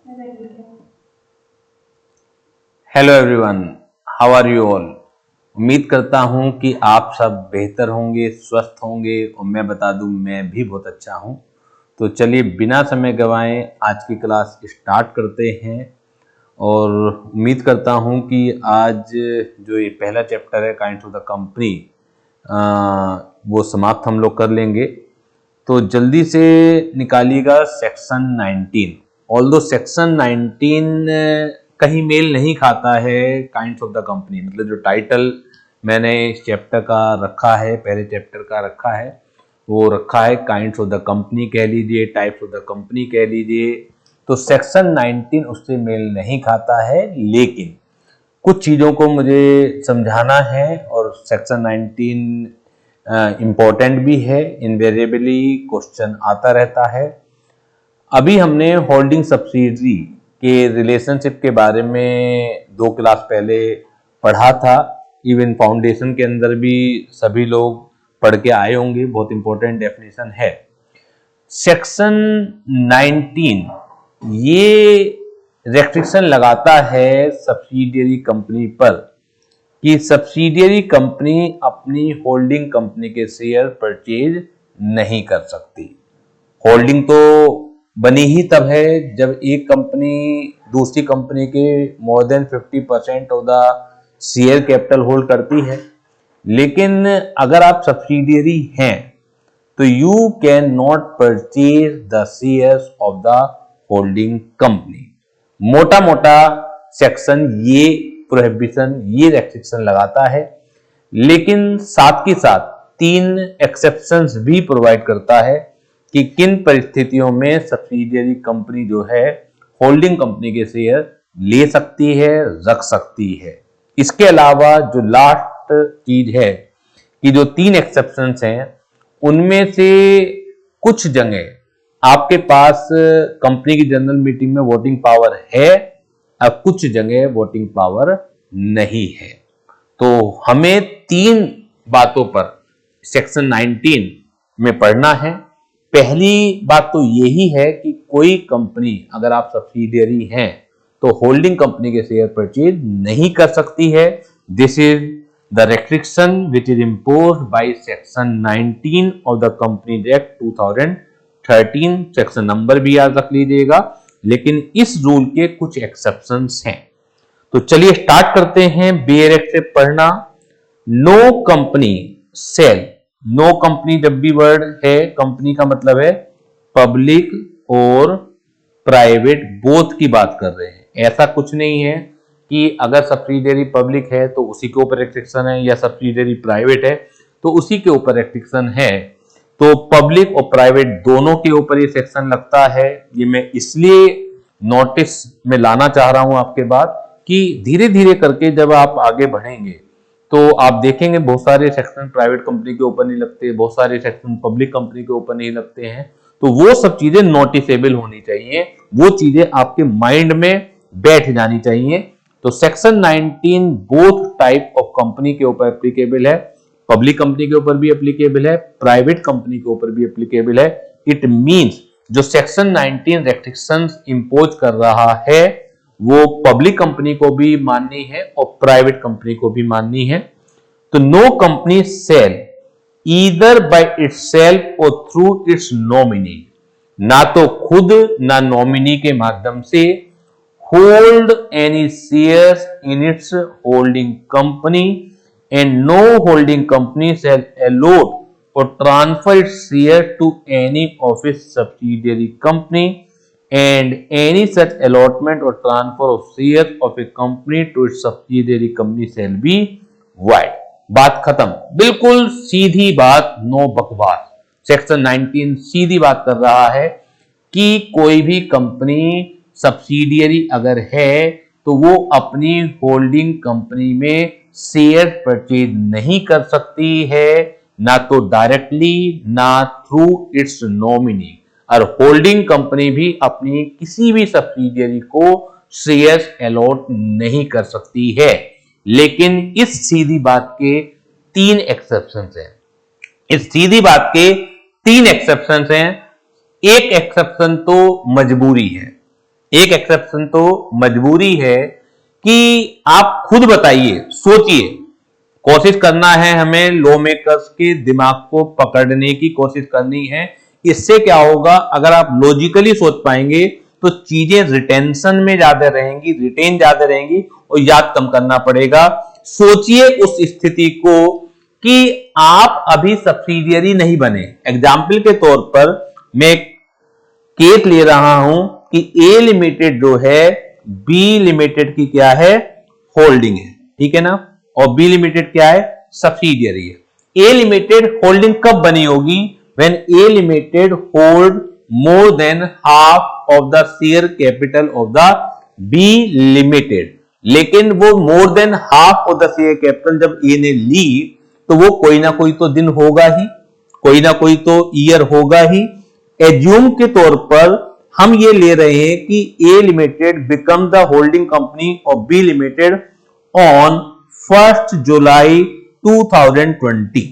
Hello everyone, how are you all. उम्मीद करता हूं कि आप सब बेहतर होंगे, स्वस्थ होंगे और मैं बता दूं मैं भी बहुत अच्छा हूं। तो चलिए बिना समय गंवाए आज की क्लास स्टार्ट करते हैं और उम्मीद करता हूं कि आज जो ये पहला चैप्टर है काइंड्स ऑफ द कंपनी वो समाप्त हम लोग कर लेंगे। तो जल्दी से निकालिएगा सेक्शन 19। ऑल्दो सेक्शन 19 कहीं मेल नहीं खाता है काइंड्स ऑफ द कंपनी, मतलब जो टाइटल मैंने इस चैप्टर का रखा है, पहले चैप्टर का रखा है, वो रखा है काइंड्स ऑफ द कंपनी कह लीजिए, टाइप्स ऑफ द कंपनी कह लीजिए। तो सेक्शन 19 उससे मेल नहीं खाता है, लेकिन कुछ चीज़ों को मुझे समझाना है और सेक्शन 19 इम्पोर्टेंट भी है, इनवेरिएबली क्वेश्चन आता रहता है। अभी हमने होल्डिंग सब्सिडरी के रिलेशनशिप के बारे में 2 क्लास पहले पढ़ा था। इवन फाउंडेशन के अंदर भी सभी लोग पढ़ के आए होंगे, बहुत इंपॉर्टेंट डेफिनेशन है। सेक्शन 19 ये रेस्ट्रिक्शन लगाता है सब्सिडियरी कंपनी पर कि सब्सिडियरी कंपनी अपनी होल्डिंग कंपनी के शेयर परचेज नहीं कर सकती। होल्डिंग तो बनी ही तब है जब एक कंपनी दूसरी कंपनी के more than 50% of the share capital hold करती है। लेकिन अगर आप सब्सिडियरी हैं तो you can not purchase the shares of the holding company. मोटा मोटा सेक्शन ये प्रोहिबिशन, ये रेस्ट्रिक्शन लगाता है, लेकिन साथ के साथ 3 एक्सेप्शंस भी प्रोवाइड करता है कि किन परिस्थितियों में सब्सिडियरी कंपनी जो है होल्डिंग कंपनी के शेयर ले सकती है, रख सकती है। इसके अलावा जो लास्ट चीज है कि जो 3 एक्सेप्शंस हैं उनमें से कुछ जगह आपके पास कंपनी की जनरल मीटिंग में वोटिंग पावर है और कुछ जगह वोटिंग पावर नहीं है। तो हमें 3 बातों पर सेक्शन 19 में पढ़ना है। पहली बात तो यही है कि कोई कंपनी, अगर आप सब्सिडियरी हैं तो होल्डिंग कंपनी के शेयर परचेज नहीं कर सकती है। This is the restriction which is imposed by section 19 of the companies act 2013। Section number भी याद रख लीजिएगा, लेकिन इस रूल के कुछ एक्सेप्शंस हैं। तो चलिए स्टार्ट करते हैं बेयर एक्ट से पढ़ना। No company shall, no company जब भी वर्ड है, कंपनी का मतलब है पब्लिक और प्राइवेट बोथ की बात कर रहे हैं। ऐसा कुछ नहीं है कि अगर सब्सिडियरी पब्लिक है तो उसी के ऊपर रेस्ट्रिक्शन है या सब्सिडियरी प्राइवेट है तो उसी के ऊपर रेस्ट्रिक्शन है। तो पब्लिक और प्राइवेट दोनों के ऊपर ये सेक्शन लगता है। ये मैं इसलिए नोटिस में लाना चाह रहा हूं आपके बाद कि धीरे धीरे करके जब आप आगे बढ़ेंगे तो आप देखेंगे बहुत सारे सेक्शन प्राइवेट कंपनी के ऊपर नहीं लगते, बहुत सारे सेक्शन पब्लिक कंपनी के ऊपर नहीं लगते हैं। तो वो सब चीजें नोटिसेबल होनी चाहिए, वो चीजें आपके माइंड में बैठ जानी चाहिए। तो section 19 both type of company के ऊपर एप्लीकेबल है, पब्लिक कंपनी के ऊपर भी एप्लीकेबल है, प्राइवेट कंपनी के ऊपर भी एप्लीकेबल है। इट मींस जो सेक्शन 19 रेस्ट्रिक्शंस इंपोज कर रहा है वो पब्लिक कंपनी को भी माननी है और प्राइवेट कंपनी को भी माननी है। तो no company shall either by itself और थ्रू इट्स नॉमिनी, ना तो खुद ना नॉमिनी के माध्यम से hold any shares in its holding company, and no holding company shall allot or transfer its share to any of its subsidiary company, and any such allotment or transfer of shares of a company to its subsidiary company shall be void। बात खत्म, बिल्कुल सीधी बात, no बकवास। Section 19 सीधी बात कर रहा है कि कोई भी कंपनी सब्सिडियरी अगर है तो वो अपनी होल्डिंग कंपनी में शेयर परचेज नहीं कर सकती है, ना तो डायरेक्टली ना थ्रू इट्स नॉमिनी। और होल्डिंग कंपनी भी अपनी किसी भी सब्सिडियरी को शेयर्स अलॉट नहीं कर सकती है। लेकिन इस सीधी बात के 3 एक्सेप्शंस हैं। इस सीधी बात के 3 एक्सेप्शंस हैं। एक एक्सेप्शन तो मजबूरी है, एक एक्सेप्शन तो मजबूरी है कि आप खुद बताइए, सोचिए, कोशिश करना है हमें लॉ मेकर्स के दिमाग को पकड़ने की कोशिश करनी है। इससे क्या होगा, अगर आप लॉजिकली सोच पाएंगे तो चीजें रिटेंशन में ज्यादा रहेंगी, रिटेन ज्यादा रहेंगी और याद कम करना पड़ेगा। सोचिए उस स्थिति को कि आप अभी सब्सिडियरी नहीं बने। एग्जाम्पल के तौर पर मैं केस ले रहा हूं कि ए लिमिटेड जो है बी लिमिटेड की क्या है, होल्डिंग है, ठीक है ना, और बी लिमिटेड क्या है, सब्सिडियरी है। ए लिमिटेड होल्डिंग कब बनी होगी, when A limited hold more than half of the share capital of the B limited. लेकिन वो more than half of the share capital जब ए ने ली तो वो कोई ना कोई तो दिन होगा ही, कोई ना कोई तो ईयर होगा ही। एज्यूम के तौर पर हम ये ले रहे हैं कि A limited become the holding company of B limited on 1 July 2020,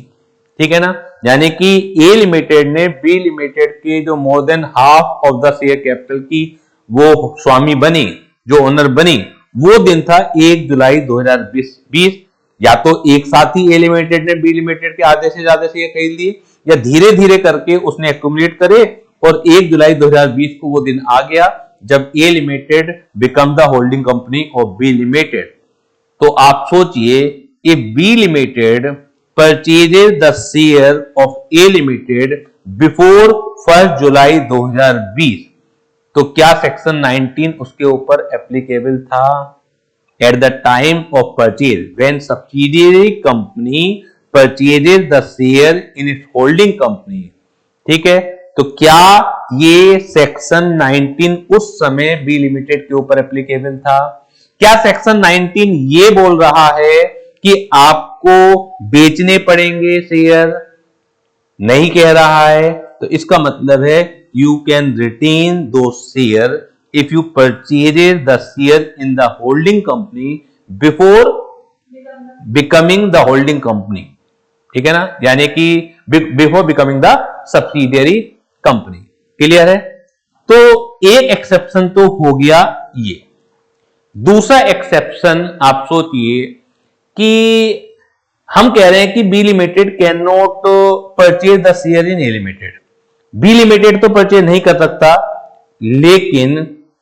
ठीक है ना, यानी कि ए लिमिटेड ने बी लिमिटेड के जो more than half of the share capital की वो स्वामी बनी, जो ओनर बनी, वो दिन था 1 जुलाई 2020। या तो एक साथ ही ए लिमिटेड ने बी लिमिटेड के आधे से ज्यादा शेयर खरीद लिए, या धीरे धीरे करके उसने एक्यूमुलेट करे और 1 जुलाई 2020 को वो दिन आ गया जब A limited become the holding company of B limited. तो आप सोचिए, if B limited purchases the share of A limited before 1 July 2020, तो क्या सेक्शन 19 उसके ऊपर एप्लीकेबल था? At the time of purchase, when subsidiary company purchases the share in its holding company, ठीक है, तो क्या ये सेक्शन 19 उस समय बी लिमिटेड के ऊपर एप्लीकेबल था? क्या सेक्शन 19 ये बोल रहा है कि आपको बेचने पड़ेंगे शेयर? नहीं कह रहा है। तो इसका मतलब है you can retain those share if you purchase the share in the holding company before becoming the holding company, ठीक है ना, यानी कि before becoming the subsidiary company। Clear है? तो एक एक्सेप्शन तो हो गया ये। दूसरा एक्सेप्शन आप सोचिए कि हम कह रहे हैं कि B limited can not purchase the share in A limited. B limited तो परचेज नहीं कर सकता, लेकिन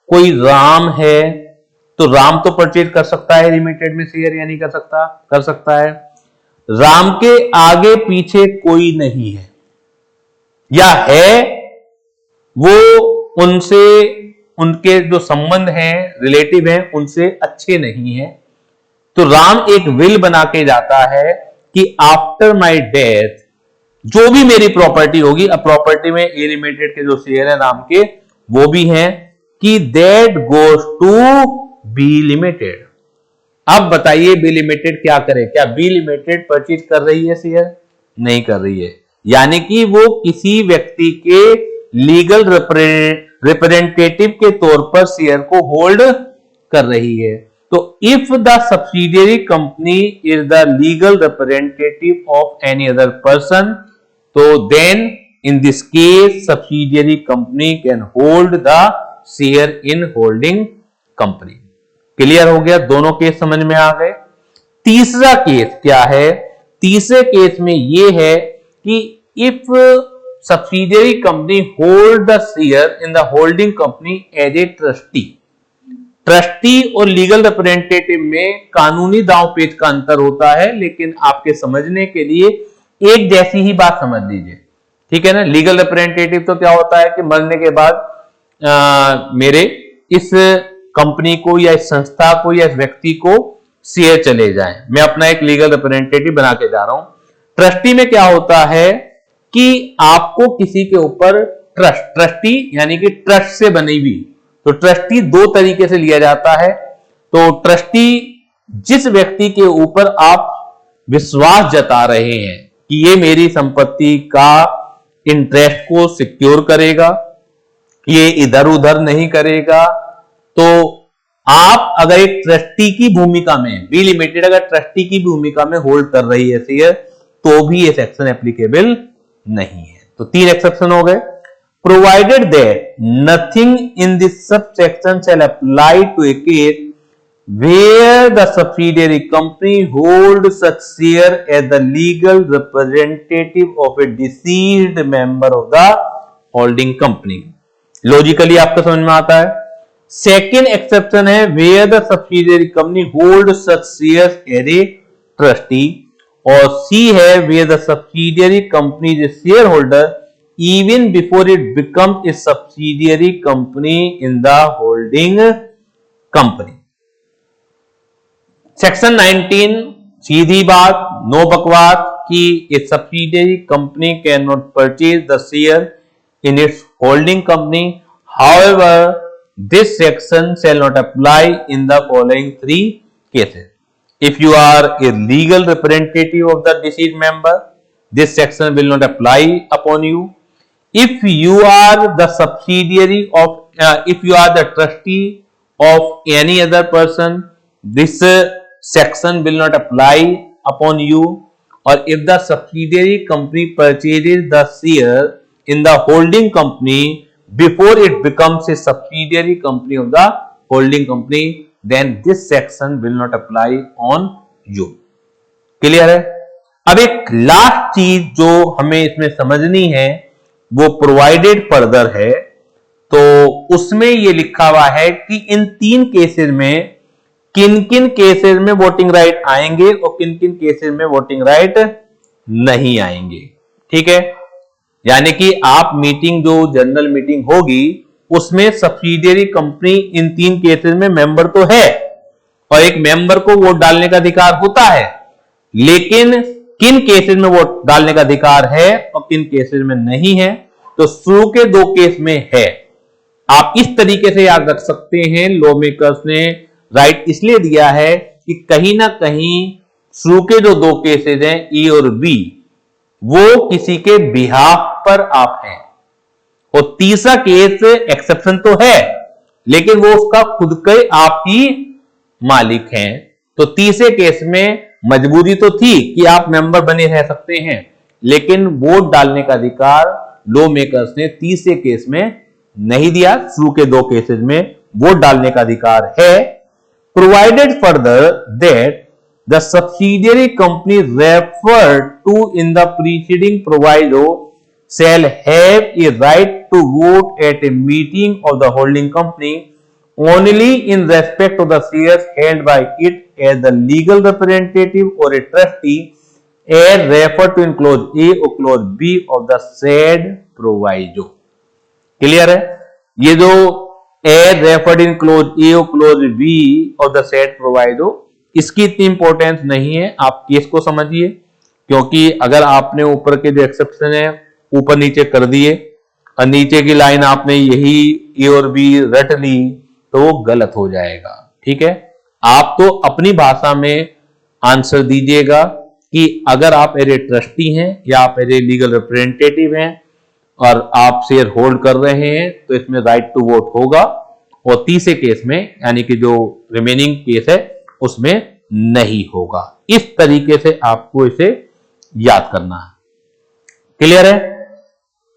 कोई राम है तो राम तो परचेज कर सकता है लिमिटेड में शेयर, या नहीं कर सकता? कर सकता है। राम के आगे पीछे कोई नहीं है, या है वो उनसे, उनके जो संबंध हैं, रिलेटिव हैं, उनसे अच्छे नहीं है। तो राम एक विल बना के जाता है कि आफ्टर माय डेथ जो भी मेरी प्रॉपर्टी होगी, अब प्रॉपर्टी में ए लिमिटेड के जो शेयर है राम के वो भी हैं, कि that goes to B limited. अब बताइए बी लिमिटेड क्या करे? क्या बी लिमिटेड परचेज कर रही है शेयर? नहीं कर रही है, यानी कि वो किसी व्यक्ति के लीगल रिप्रेजेंटेटिव के तौर पर शेयर को होल्ड कर रही है। तो if the subsidiary company is the legal representative of any other person, तो then in this case subsidiary company can hold the share in holding company। Clear हो गया? दोनों केस समझ में आ गए। तीसरा केस क्या है? तीसरे केस में यह है कि if subsidiary company hold the share in the holding company as a trustee. Trustee और लीगल रिप्रेजेंटेटिव में कानूनी दांव पेच का अंतर होता है, लेकिन आपके समझने के लिए एक जैसी ही बात समझ लीजिए, ठीक है ना। लीगल रिप्रेजेंटेटिव तो क्या होता है कि मरने के बाद मेरे इस कंपनी को या इस संस्था को या इस व्यक्ति को शेयर चले जाएं, मैं अपना एक लीगल रिप्रेजेंटेटिव बना के जा रहा हूं। ट्रस्टी में क्या होता है कि आपको किसी के ऊपर ट्रस्टी यानी कि ट्रस्ट से बनी हुई, तो ट्रस्टी दो तरीके से लिया जाता है। तो ट्रस्टी जिस व्यक्ति के ऊपर आप विश्वास जता रहे हैं कि ये मेरी संपत्ति का इंटरेस्ट को सिक्योर करेगा, ये इधर उधर नहीं करेगा, तो आप अगर एक ट्रस्टी की भूमिका में, बी लिमिटेड अगर ट्रस्टी की भूमिका में होल्ड कर रही है शेयर, तो भी ये सेक्शन एप्लीकेबल नहीं है। तो तीन एक्सेप्शन हो गए। provided that nothing in this subsection shall apply to a case where the subsidiary company holds such share as the legal representative of a deceased member of the holding company. Logically आपको समझ में आता है. Second exception है where the subsidiary company holds such shares as a trustee, और सी है where the subsidiary company is a shareholder even before it becomes a subsidiary company in the holding company. Section 19 सीधी बात, no बकवास कि a subsidiary company can not purchase the share in its holding company. However this section shall not apply in the following 3 cases. If you are a legal representative of the deceased member, this section will not apply upon you. If you are the subsidiary of, if you are the trustee of any other person, this section will not apply upon you. Or if the subsidiary company purchases the share in the holding company before it becomes a subsidiary company of the holding company, then this section will not apply on you. Clear है? अब एक last चीज जो हमें इसमें समझनी है वो प्रोवाइडेड फर्दर है. तो उसमें ये लिखा हुआ है कि इन 3 केसेस में किन किन केसेस में वोटिंग राइट आएंगे और किन किन केसेस में वोटिंग राइट नहीं आएंगे. ठीक है, यानी कि आप मीटिंग जो जनरल मीटिंग होगी उसमें सब्सिडियरी कंपनी इन 3 केसेस में मेंबर तो है और एक मेंबर को वोट डालने का अधिकार होता है, लेकिन किन केसेस में वोट डालने का अधिकार है और किन केसेस में नहीं है. तो शुरू के 2 केस में है. आप इस तरीके से याद रख सकते हैं. लॉ मेकर्स ने राइट इसलिए दिया है कि कहीं ना कहीं शुरू के जो 2 केसेस हैं ए और बी, वो किसी के बिहाफ पर आप हैं, और तीसरा केस एक्सेप्शन तो है लेकिन वो उसका खुद के आप ही मालिक हैं. तो तीसरे केस में मजबूरी तो थी कि आप मेंबर बने रह सकते हैं, लेकिन वोट डालने का अधिकार लॉ मेकर्स ने तीसरे केस में नहीं दिया. शुरू के 2 केसेस में वोट डालने का अधिकार है. Provided further that the subsidiary company referred to in the preceding proviso shall have a right to vote at a meeting of the holding company only in respect of the shares held by it as the legal representative or a trustee as referred to in clause A or clause B of the said proviso. Clear है? ये जो as referred in clause A or clause B of the said proviso, इसकी इतनी importance नहीं है. आप case को समझिए, क्योंकि अगर आपने ऊपर के जो एक्सेप्शन है ऊपर नीचे कर दिए और नीचे की लाइन आपने यही ए और बी रट ली तो वो गलत हो जाएगा. ठीक है, आप तो अपनी भाषा में आंसर दीजिएगा कि अगर आप एज ट्रस्टी हैं या आप एज लीगल रिप्रेजेंटेटिव हैं और आप शेयर होल्ड कर रहे हैं तो इसमें राइट टू वोट होगा, और तीसरे केस में यानी कि जो रिमेनिंग केस है उसमें नहीं होगा. इस तरीके से आपको इसे याद करना है. क्लियर है?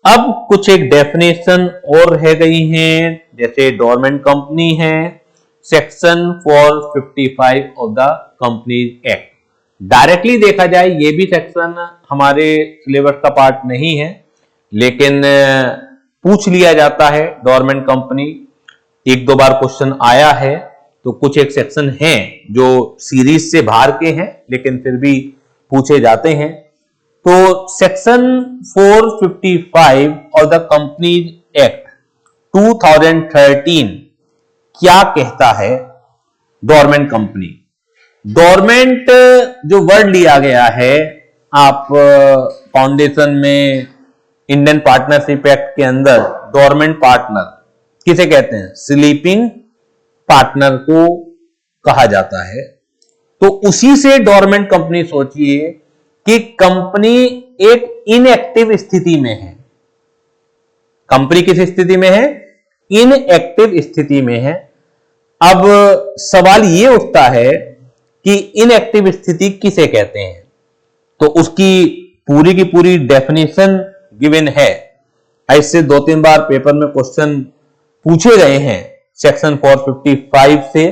अब कुछ एक डेफिनेशन और रह गई हैं, जैसे डोरमेंट कंपनी है, section 455 of the companies act. Directly देखा जाए ये भी सेक्शन हमारे सिलेबस का पार्ट नहीं है, लेकिन पूछ लिया जाता है. डोरमेंट कंपनी 1-2 बार क्वेश्चन आया है, तो कुछ एक सेक्शन हैं जो सीरीज से बाहर के हैं लेकिन फिर भी पूछे जाते हैं. तो section 455 of the companies act 2013 क्या कहता है? डोरमेंट कंपनी, डोरमेंट जो वर्ड लिया गया है आप फाउंडेशन में इंडियन पार्टनरशिप एक्ट के अंदर, डोरमेंट पार्टनर किसे कहते हैं? स्लीपिंग पार्टनर को कहा जाता है. तो उसी से डोरमेंट कंपनी सोचिए कि कंपनी एक इनएक्टिव स्थिति में है. कंपनी किस स्थिति में है? इनएक्टिव स्थिति में है. अब सवाल यह उठता है कि इनएक्टिव स्थिति किसे कहते हैं, तो उसकी पूरी की पूरी डेफिनेशन गिवन है. ऐसे 2-3 बार पेपर में क्वेश्चन पूछे गए हैं सेक्शन 455 से।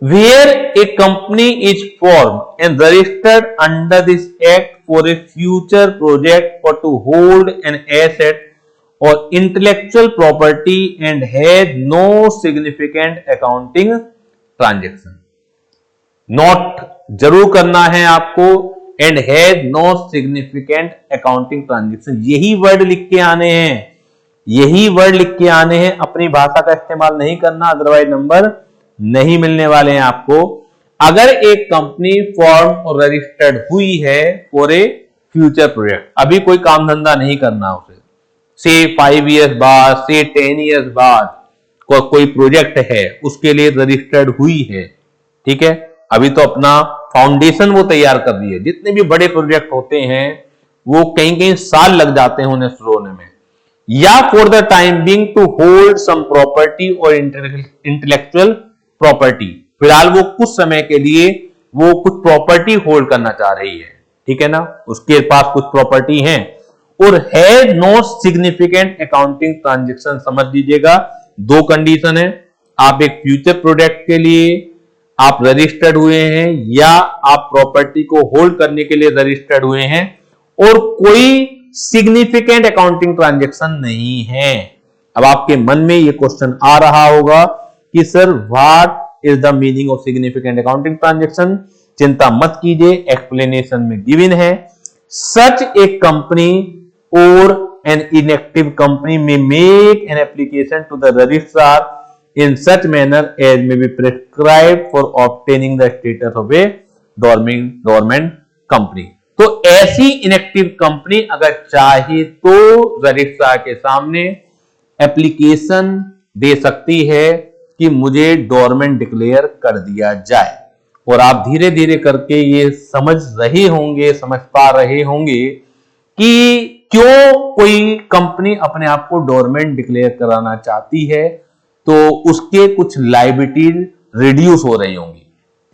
Where a company is formed and registered under this act for a future project or to hold an asset or intellectual property and has no significant accounting transaction. Note जरूर करना है आपको, and has no significant accounting transaction, यही word लिख के आने हैं, यही वर्ड लिख के आने हैं, अपनी भाषा का इस्तेमाल नहीं करना, अदरवाइज नंबर नहीं मिलने वाले हैं आपको। अगर एक कंपनी फॉर्म और रजिस्टर्ड हुई है फॉर ए फ्यूचर प्रोजेक्ट, अभी कोई काम धंधा नहीं करना उसे, से 5 इयर्स बाद, से 10 इयर्स बाद कोई प्रोजेक्ट है, उसके लिए रजिस्टर्ड हुई है, ठीक है, अभी तो अपना फाउंडेशन वो तैयार कर रही है। जितने भी बड़े प्रोजेक्ट होते हैं वो कहीं कहीं साल लग जाते हैं उन्हें शुरू होने में। या for the time being to hold some property और इंटेलेक्चुअल प्रॉपर्टी, फिलहाल वो कुछ समय के लिए वो कुछ प्रॉपर्टी होल्ड करना चाह रही है, ठीक है ना, उसके पास कुछ प्रॉपर्टी है, और has no significant accounting transaction. समझ लीजिएगा, दो कंडीशन है, आप एक फ्यूचर प्रोडक्ट के लिए आप रजिस्टर्ड हुए हैं या आप प्रॉपर्टी को होल्ड करने के लिए रजिस्टर्ड हुए हैं और कोई सिग्निफिकेंट अकाउंटिंग ट्रांजैक्शन नहीं है। अब आपके मन में ये क्वेश्चन आ रहा होगा कि sir what is the meaning of significant accounting transaction. चिंता मत कीजिए, एक्सप्लेनेशन में गिवन है। सच ए कंपनी और एन इनएक्टिव कंपनी में make an application to the registrar in such manner as may be prescribed for obtaining the status of a dormant company। तो ऐसी inactive company अगर चाहे तो registrar के सामने एप्लीकेशन दे सकती है कि मुझे डोरमेंट डिक्लेयर कर दिया जाए। और आप धीरे धीरे करके ये समझ रहे होंगे, समझ पा रहे होंगे कि क्यों कोई कंपनी अपने आप को डोरमेंट डिक्लेयर कराना चाहती है, तो उसके कुछ लायबिलिटीज रिड्यूस हो रही होंगी,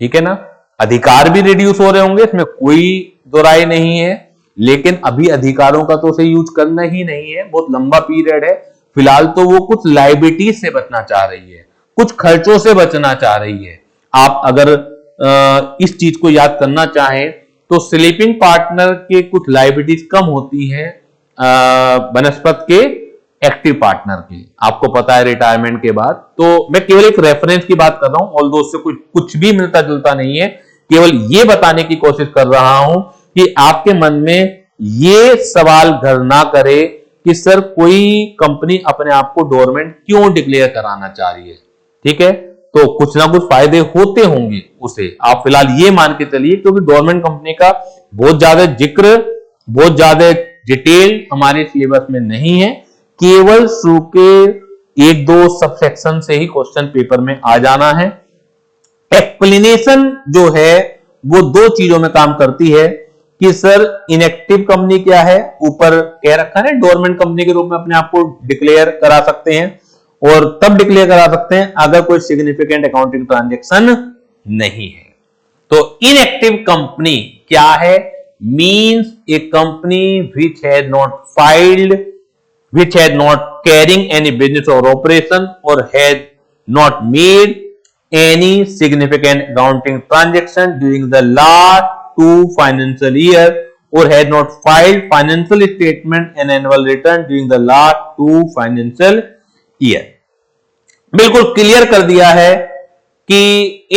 ठीक है ना, अधिकार भी रिड्यूस हो रहे होंगे, इसमें कोई दो राय नहीं है। लेकिन अभी अधिकारों का तो उसे यूज करना ही नहीं है, बहुत लंबा पीरियड है। फिलहाल तो वो कुछ लायबिलिटीज से बचना चाह रही है, कुछ खर्चों से बचना चाह रही है। आप अगर इस चीज को याद करना चाहें तो स्लीपिंग पार्टनर के कुछ लायबिलिटीज कम होती हैं बनस्पत के एक्टिव पार्टनर की, आपको पता है रिटायरमेंट के बाद। तो मैं केवल एक रेफरेंस की बात कर रहा हूं, ऑल्दो उससे कुछ भी मिलता जुलता नहीं है, केवल ये बताने की कोशिश कर रहा हूं कि आपके मन में ये सवाल घर ना करे कि सर कोई कंपनी अपने आप को डोरमेंट क्यों डिक्लेयर कराना चाह रही है, ठीक है, तो कुछ ना कुछ फायदे होते होंगे उसे, आप फिलहाल ये मान के चलिए, क्योंकि डोरमेंट कंपनी का बहुत ज्यादा जिक्र, बहुत ज्यादा डिटेल हमारे सिलेबस में नहीं है, केवल शुरू के 1-2 सबसेक्शन से ही क्वेश्चन पेपर में आ जाना है। एक्सप्लेनेशन जो है वो 2 चीजों में काम करती है कि सर इनएक्टिव कंपनी क्या है, ऊपर कह रखा है डोरमेंट कंपनी के रूप में अपने आप को डिक्लेयर करा सकते हैं, और तब डिक्लेयर करा सकते हैं अगर कोई सिग्निफिकेंट अकाउंटिंग ट्रांजैक्शन नहीं है। तो इनएक्टिव कंपनी क्या है, means a company which has not filed, which had not carrying any business or operation or had not made any significant accounting transaction during the last 2 financial year or had not filed financial statement and annual return during the last 2 financial year। बिल्कुल clear कर दिया है कि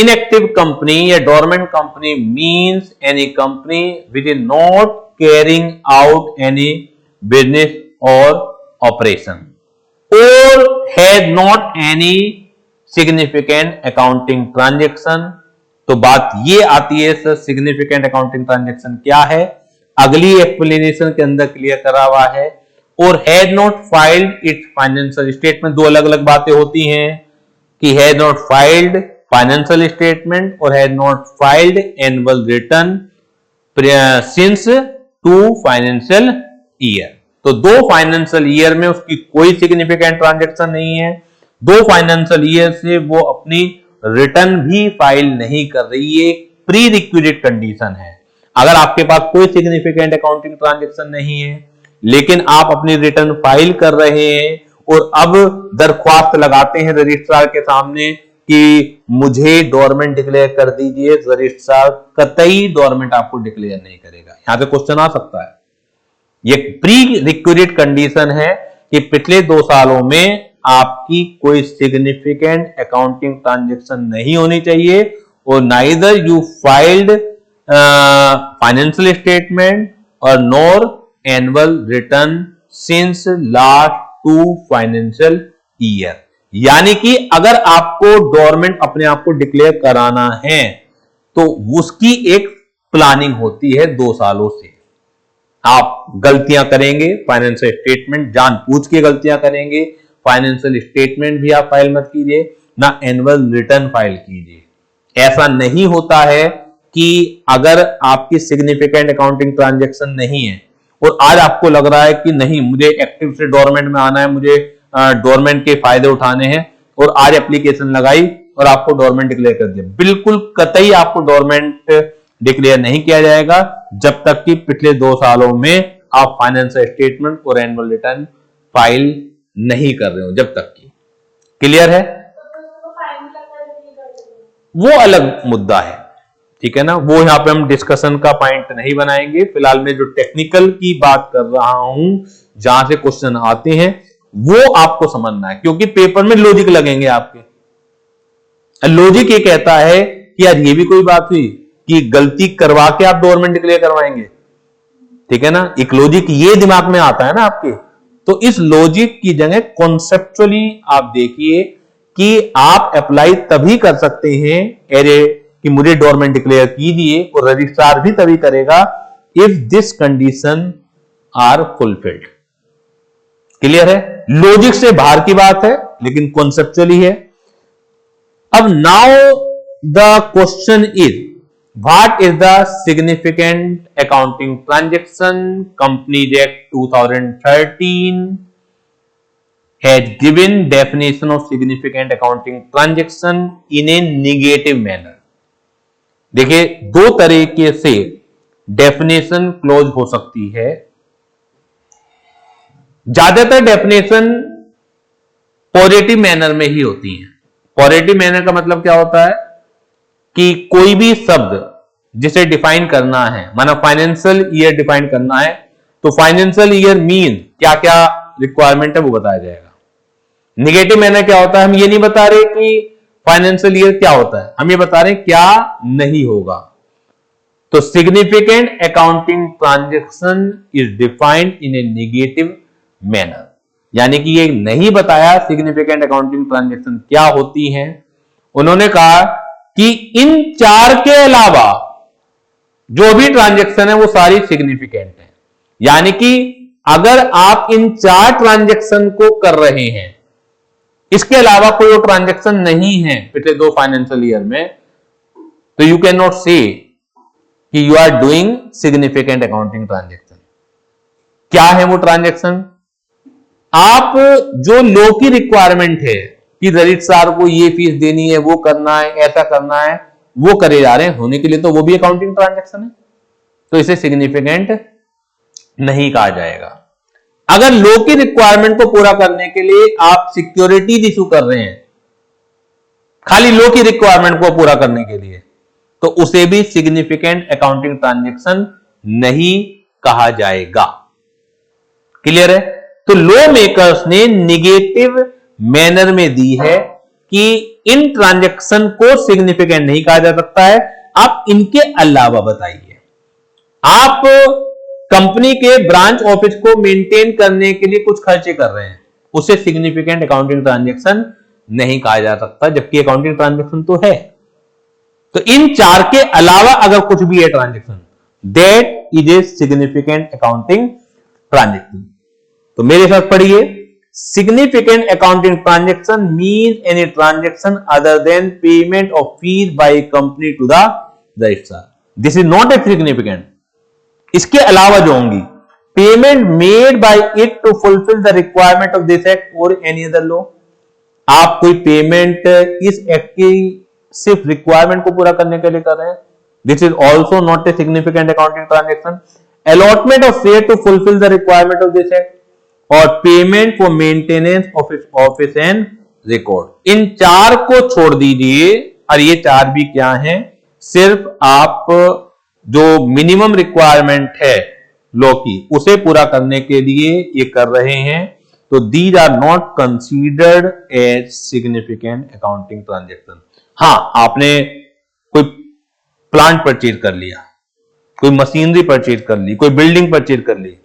inactive company या dormant company means any company which is not carrying out any business or operation or had not any significant accounting transaction। तो बात ये आती है सर सिग्निफिकेंट अकाउंटिंग ट्रांजैक्शन क्या है, अगली एक्सप्लेनेशन के अंदर क्लियर करा हुआ है। और had not filed its financial statement, 2 अलग अलग बातें होती हैं कि had not filed financial statement और had not filed annual return since 2 financial year. तो 2 फाइनेंशियल ईयर में उसकी कोई सिग्निफिकेंट ट्रांजैक्शन नहीं है, 2 फाइनेंशियल ईयर से वो अपनी रिटर्न भी फाइल नहीं कर रही है, प्री रिक्विजिट कंडीशन है। अगर आपके पास कोई सिग्निफिकेंट अकाउंटिंग ट्रांजैक्शन नहीं है लेकिन आप अपनी रिटर्न फाइल कर रहे हैं और अब दरख्वास्त लगाते हैं रजिस्ट्रार के सामने कि मुझे डोरमेंट डिक्लेयर कर दीजिए, रजिस्ट्रार कतई डोरमेंट आपको डिक्लेयर नहीं करेगा। यहां पे क्वेश्चन आ सकता है। ये प्री रिक्विजिट कंडीशन है कि पिछले 2 सालों में आपकी कोई सिग्निफिकेंट अकाउंटिंग ट्रांजैक्शन नहीं होनी चाहिए और neither you filed financial statement और nor annual return since last 2 financial year. यानी कि अगर आपको डोरमेंट अपने आप को डिक्लेयर कराना है तो उसकी एक प्लानिंग होती है 2 सालों से। आप गलतियां करेंगे, फाइनेंशियल स्टेटमेंट जानबूझ के गलतियां करेंगे, फाइनेंशियल स्टेटमेंट भी आप फाइल मत कीजिए, ना एनुअल रिटर्न फाइल कीजिए। ऐसा नहीं होता है कि अगर आपकी सिग्निफिकेंट अकाउंटिंग ट्रांजैक्शन नहीं है और आज आपको लग रहा है कि नहीं मुझे एक्टिव से डोरमेंट में आना है, मुझे डोरमेंट के फायदे उठाने हैं, और आज एप्लीकेशन लगाई और आपको डोरमेंट डिक्लेयर कर दिया, बिल्कुल कतई आपको डोरमेंट डिक्लेयर नहीं किया जाएगा जब तक कि पिछले 2 सालों में आप फाइनेंशियल स्टेटमेंट और एनुअल रिटर्न फाइल नहीं कर रहे हो, जब तक की। क्लियर है? वो अलग मुद्दा है, ठीक है ना, वो यहां पे हम डिस्कशन का पॉइंट नहीं बनाएंगे। फिलहाल मैं जो टेक्निकल की बात कर रहा हूं, जहां से क्वेश्चन आते हैं वो आपको समझना है, क्योंकि पेपर में लॉजिक लगेंगे आपके। लॉजिक ये कहता है कि यार ये भी कोई बात हुई कि गलती करवा के आप डोरमेंट डिक्लेयर करवाएंगे, ठीक है ना, एक लॉजिक ये दिमाग में आता है ना आपके। तो इस लॉजिक की जगह कॉन्सेप्चुअली आप देखिए कि आप अप्लाई तभी कर सकते हैं एरे कि मुझे डोरमेंट डिक्लेयर कीजिए, और रजिस्ट्रार भी तभी करेगा if this condition are fulfilled. Clear है? लॉजिक से बाहर की बात है लेकिन कॉन्सेप्चुअली है। अब now the question is what is the significant accounting transaction? Companies act 2013 has given definition of significant accounting transaction in a negative manner। देखिए 2 तरीके से डेफिनेशन क्लोज हो सकती है। ज्यादातर डेफिनेशन पॉजिटिव मैनर में ही होती है। पॉजिटिव मैनर का मतलब क्या होता है कि कोई भी शब्द जिसे डिफाइन करना है, माना फाइनेंशियल ईयर डिफाइन करना है, तो फाइनेंशियल ईयर मीन क्या क्या रिक्वायरमेंट है वो बताया जाएगा। निगेटिव मैनर क्या होता है, हम ये नहीं बता रहे कि फाइनेंशियल ईयर क्या होता है, हम ये बता रहे हैं क्या नहीं होगा। तो significant accounting transaction is defined in A negative manner, यानी कि ये नहीं बताया सिग्निफिकेंट अकाउंटिंग ट्रांजैक्शन क्या होती हैं। उन्होंने कहा कि इन 4 के अलावा जो भी ट्रांजैक्शन है वो सारी सिग्निफिकेंट है। यानी कि अगर आप इन 4 ट्रांजैक्शन को कर रहे हैं, इसके अलावा कोई ट्रांजैक्शन नहीं है पिछले 2 फाइनेंशियल ईयर में, तो यू कैन नॉट से कि you are doing significant accounting transaction. क्या है वो ट्रांजैक्शन? आप जो लॉ की रिक्वायरमेंट है कि रजिस्ट्रार को ये फीस देनी है, वो करना है, ऐसा करना है, वो करे जा रहे हैं होने के लिए, तो वो भी अकाउंटिंग ट्रांजैक्शन है, तो इसे सिग्निफिकेंट नहीं कहा जाएगा। अगर लॉ की रिक्वायरमेंट को पूरा करने के लिए आप सिक्योरिटीज इशू कर रहे हैं खाली लॉ की रिक्वायरमेंट को पूरा करने के लिए, तो उसे भी सिग्निफिकेंट अकाउंटिंग ट्रांजैक्शन नहीं कहा जाएगा। क्लियर है? तो लॉ मेकर्स ने निगेटिव मैनर में दी है कि इन ट्रांजैक्शन को सिग्निफिकेंट नहीं कहा जा सकता है, आप इनके अलावा बताइए। आप कंपनी के ब्रांच ऑफिस को मेंटेन करने के लिए कुछ खर्चे कर रहे हैं, उसे सिग्निफिकेंट अकाउंटिंग ट्रांजैक्शन नहीं कहा जा सकता, जबकि अकाउंटिंग ट्रांजैक्शन तो है। तो इन 4 के अलावा अगर कुछ भी है transaction, that is a significant accounting transaction. तो मेरे साथ पढ़िए, significant accounting transaction means any transaction other than payment of fees by company to the registrar. This is not a significant. इसके अलावा जो होंगी, payment made by it to fulfil the requirement of this act और any other law. आप कोई payment इस act की सिर्फ रिक्वायरमेंट को पूरा करने के लिए कर रहे हैं, this is also not a significant accounting transaction. allotment of share to fulfill the requirement of this act, और payment for maintenance of office and record. इन चार को छोड़ दीजिए, और ये चार भी क्या हैं, सिर्फ आप जो मिनिमम रिक्वायरमेंट है लॉ की उसे पूरा करने के लिए ये कर रहे हैं। तो these are not considered as significant accounting transaction. हाँ, आपने कोई प्लांट परचेज कर लिया, कोई मशीनरी परचेज कर ली, कोई बिल्डिंग परचेज कर ली,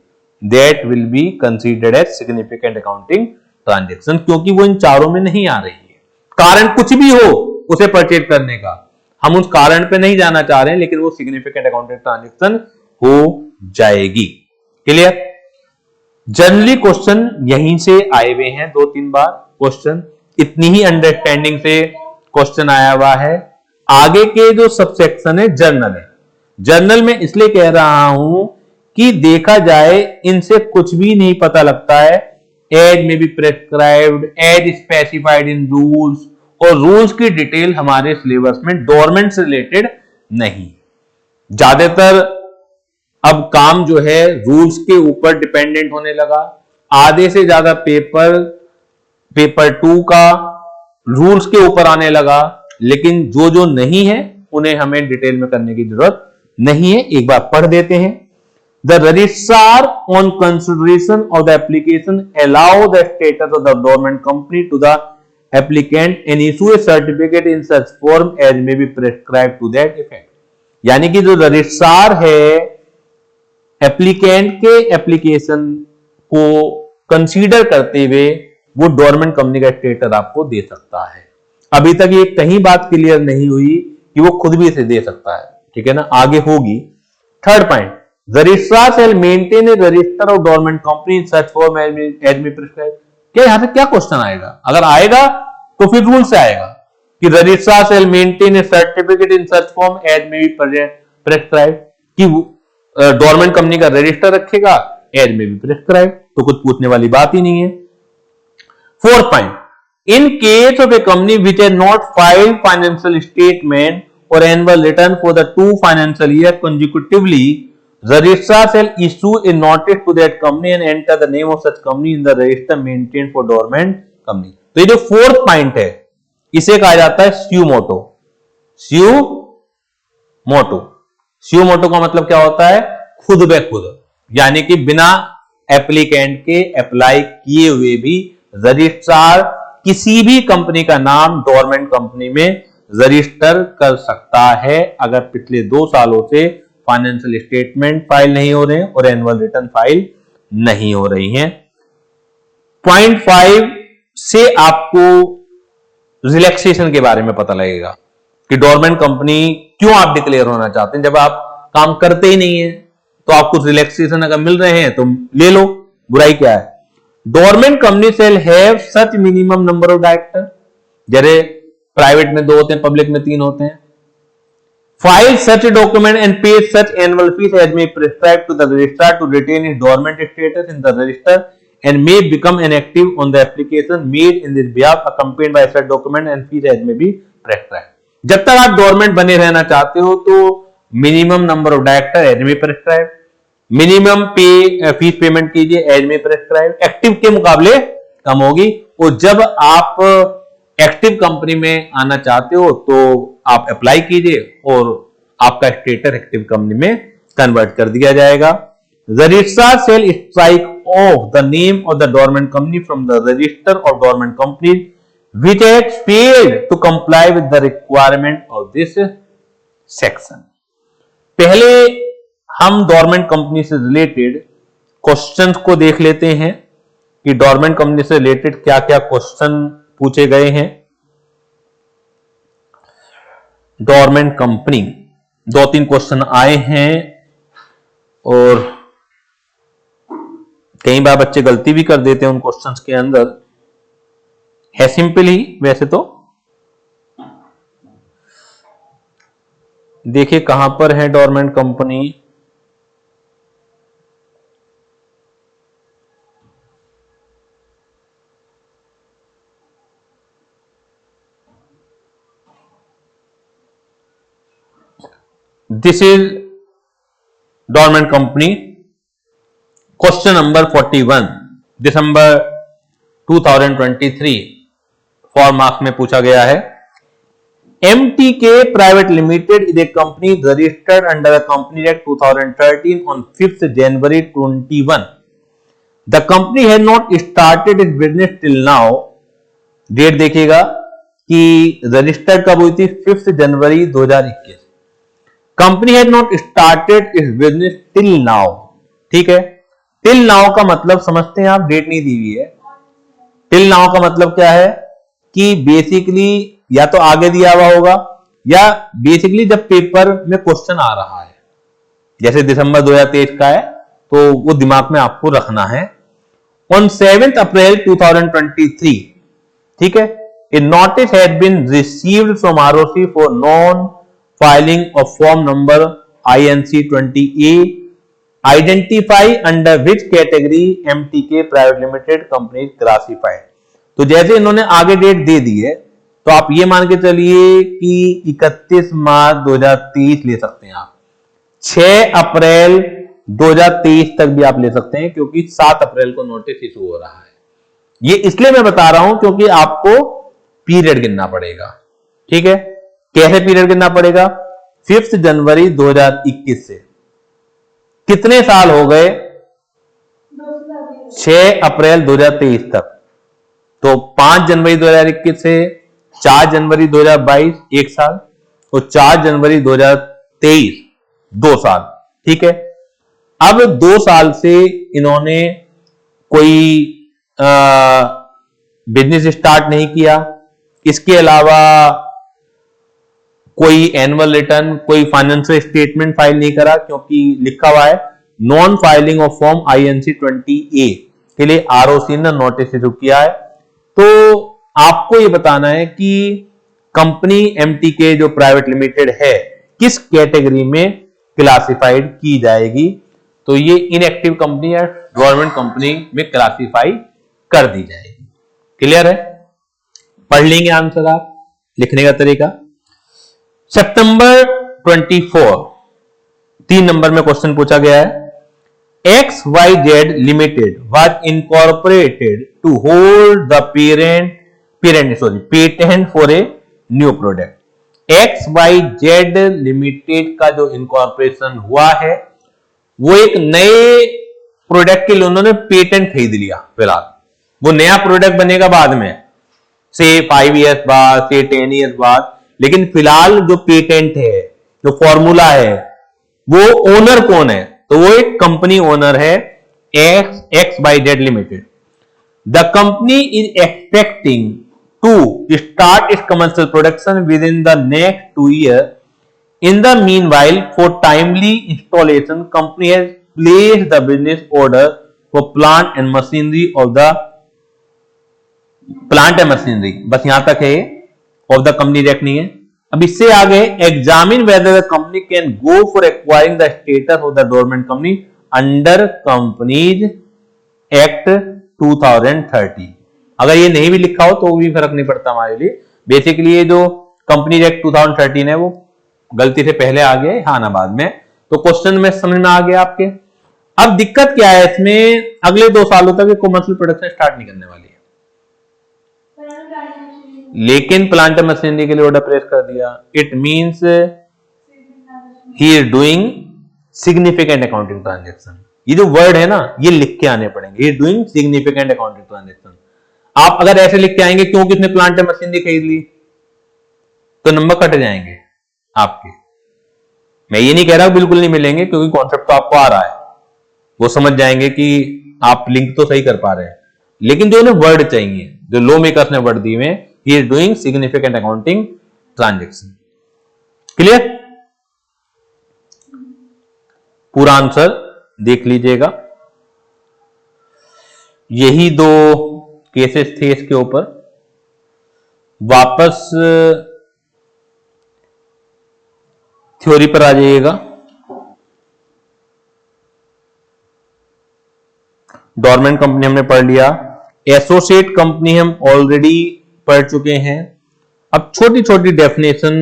that will be considered as significant accounting transaction, क्योंकि वो इन चारों में नहीं आ रही है। कारण कुछ भी हो उसे परचेज करने का, हम उस कारण पे नहीं जाना चाह रहे हैं, लेकिन वो सिग्निफिकेंट अकाउंटिंग ट्रांजेक्शन हो जाएगी। क्लियर? जनरली क्वेश्चन यहीं से आए हुए हैं, 2-3 बार क्वेश्चन, इतनी ही अंडरस्टैंडिंग से क्वेश्चन आया हुआ है। आगे के जो सबसेक्शन है जर्नल है, जर्नल में इसलिए कह रहा हूं कि देखा जाए इनसे कुछ भी नहीं पता लगता है। As may be prescribed, as specified in rules, और रूल्स की डिटेल हमारे सिलेबस में डोरमेंट से रिलेटेड नहीं। ज्यादातर अब काम जो है रूल्स के ऊपर डिपेंडेंट होने लगा। आधे से ज्यादा पेपर 2 का रूल्स के ऊपर आने लगा, लेकिन जो जो नहीं है उन्हें हमें डिटेल में करने की जरूरत नहीं है। एक बार पढ़ देते हैं। The registrar on consideration of the application allow the status of the government company to the applicant and issue a certificate in such form as may be prescribe to that effect. यानी कि जो registrar है applicant के application को consider करते हुए वो government company का स्टेटस आपको दे सकता है। अभी तक ये कहीं बात क्लियर नहीं हुई कि वो खुद भी इसे दे सकता है, ठीक है ना, आगे होगी। Third point, the registrar shall maintain a register of government company in such form as may prescribe. क्या यहां पे क्या क्वेश्चन आएगा? अगर आएगा तो फिर रूल से आएगा कि registrar shall maintain a certificate in such form as may be prescribe, कि गवर्नमेंट कंपनी का रजिस्टर रखेगा एज मे बी प्रिस्क्राइब, तो कुछ पूछने वाली बात ही नहीं है। Fourth point, in case of a company which has not filed financial statement or annual return for the 2 financial year consecutively, the registrar shall issue a notice to that company and enter the name of such company in the register maintained for government company। तो ये जो fourth point है इसे कहा जाता है स्यू मोटो। स्यू मोटो, स्यू मोटो का मतलब क्या होता है? खुद ब खुद, यानी कि बिना एप्लीकेंट के अप्लाई किए हुए भी रजिस्ट्रार किसी भी कंपनी का नाम गवर्नमेंट कंपनी में रजिस्टर कर सकता है अगर पिछले 2 सालों से फाइनेंशियल स्टेटमेंट फाइल नहीं हो रहे हैं और एनुअल रिटर्न फाइल नहीं हो रही हैं। पॉइंट 5 से आपको रिलैक्सेशन के बारे में पता लगेगा कि गवर्नमेंट कंपनी क्यों आप डिक्लेयर होना चाहते हैं। जब आप काम करते ही नहीं है तो आपको रिलैक्सेशन अगर मिल रहे हैं तो ले लो, बुराई क्या है। Government company shall have such minimum number of director, जैसे प्राइवेट में 2 होते हैं, पब्लिक में 3 होते हैं। File such document and pay such annual fees as may prescribe to the registrar to retain its government status in the register and may become inactive on the application made in this behalf accompanied by such document and fees as may be prescribe. जब तक आप government बने रहना चाहते हो तो minimum number of director as may prescribe, minimum pay fees payment कीजिए as may prescribe, active के मुकाबले कम होगी। और जब आप एक्टिव कंपनी में आना चाहते हो तो आप अप्लाई कीजिए और आपका स्टेटस एक्टिव कंपनी में कन्वर्ट कर दिया जाएगा। Registrar shall strike off the name of the government company from the register of government company which has failed to comply with the requirement of this section. पहले हम government company से related questions को देख लेते हैं कि government company से related क्या क्या क्वेश्चन पूछे गए हैं। गवर्नमेंट कंपनी 2-3 क्वेश्चन आए हैं और कई बार बच्चे गलती भी कर देते हैं उन क्वेश्चंस के अंदर। है सिंपल ही वैसे तो, देखिए कहां पर है government company. This is government company question number 41 December 2023 4 marks में पूछा गया है। MTK Private Limited is a company registered under the Company Act 2013 on 5th January 21. The company has not started its business till now. Date देखिएगा कि registered कब हुई थी, 5 जनवरी 2021। Company has not started its business till now. ठीक है, till now का मतलब समझते हैं आप, डेट नहीं दी हुई है। टिल नाउ का मतलब क्या है कि बेसिकली या तो आगे दिया हुआ होगा या बेसिकली जब पेपर में क्वेश्चन आ रहा है, जैसे दिसंबर 2023 का है तो वो दिमाग में आपको रखना है। ऑन 7 अप्रैल 2023, ठीक है, a notice had been received from ROC for non filing of form number INC 20A identify under which category MTK private limited company classified. तो जैसे इन्होंने आगे डेट दे दी है तो आप ये मान के चलिए कि 31 मार्च 2023 ले सकते हैं आप, 6 अप्रैल 2023 तक भी आप ले सकते हैं, क्योंकि 7 अप्रैल को नोटिस इशू हो रहा है। ये इसलिए मैं बता रहा हूं क्योंकि आपको पीरियड गिनना पड़ेगा। ठीक है, कैसे पीरियड गिनना पड़ेगा? 5 जनवरी 2021 से कितने साल हो गए? 6 अप्रैल 2023 तक। तो 5 जनवरी 2021 से 4 जनवरी 2022 1 साल, और 4 जनवरी 2023 2 साल। ठीक है, अब 2 साल से इन्होंने कोई बिजनेस स्टार्ट नहीं किया, इसके अलावा कोई एनुअल रिटर्न, कोई फाइनेंशियल स्टेटमेंट फाइल नहीं करा, क्योंकि लिखा हुआ है non filing of form INC 20A के लिए आरओसी ने नोटिस इशू किया है। तो आपको यह बताना है कि कंपनी MTK जो प्राइवेट लिमिटेड है किस कैटेगरी में क्लासिफाइड की जाएगी। तो ये इनएक्टिव कंपनी या गवर्नमेंट कंपनी में क्लासिफाई कर दी जाएगी। क्लियर है? पढ़ लेंगे आंसर आप, लिखने का तरीका। सितंबर 24 3 नंबर में क्वेश्चन पूछा गया है। XYZ Limited was incorporated to hold the patent for a new product. XYZ Limited का जो इनकॉर्पोरेशन हुआ है वो एक नए प्रोडक्ट के लिए उन्होंने पेटेंट खरीद लिया। फिलहाल वो नया प्रोडक्ट बनेगा बाद में, से 5 इयर्स बाद, से 10 इयर्स बाद, लेकिन फिलहाल जो पेटेंट है, जो फॉर्मूला है, वो ओनर कौन है? तो वो एक कंपनी ओनर है, XYZ limited. The company is expecting to start its commercial production with in the next 2 years. In the meanwhile, for timely installation, company has placed the business order for plant and machinery of the plant and machinery. बस यहां तक है, of the company direct नहीं है। अब इससे आगे examine whether the company can go for acquiring the status of the dormant company under Companies Act 2030। अगर ये नहीं भी लिखा हो तो भी फर्क नहीं पड़ता हमारे लिए। बेसिकली ये जो कंपनी एक्ट 2013 है वो गलती से पहले आ गया, हाँ ना बाद में। तो क्वेश्चन में समझ में आ गया आपके। अब दिक्कत क्या है इसमें, अगले 2 सालों तक कमर्शियल प्रोडक्शन स्टार्ट नहीं करने वाली है, लेकिन प्लांट एंड मशीनरी के लिए ऑर्डर प्लेस कर दिया। It means he is doing significant accounting transaction. ये जो वर्ड है ना, ये लिख के आने पड़ेंगे, he is doing significant accounting transaction. आप अगर ऐसे लिख के आएंगे क्योंकि उसने प्लांट एंड मशीनरी खरीद ली, तो नंबर कट जाएंगे आपके। मैं ये नहीं कह रहा बिल्कुल नहीं मिलेंगे, क्योंकि कॉन्सेप्ट तो आपको आ रहा है, वो समझ जाएंगे कि आप लिंक तो सही कर पा रहे हैं, लेकिन जो उन्हें वर्ड चाहिए, जो लॉ मेकर्स ने वर्ड दिए हुए, he is doing significant accounting transaction. Clear? पूरा आंसर देख लीजिएगा। यही 2 केसेस थे इसके ऊपर। वापस थ्योरी पर आ जाइएगा। डोरमेंट कंपनी हमने पढ़ लिया, एसोसिएट कंपनी हम ऑलरेडी पढ़ चुके हैं। अब छोटी छोटी डेफिनेशन,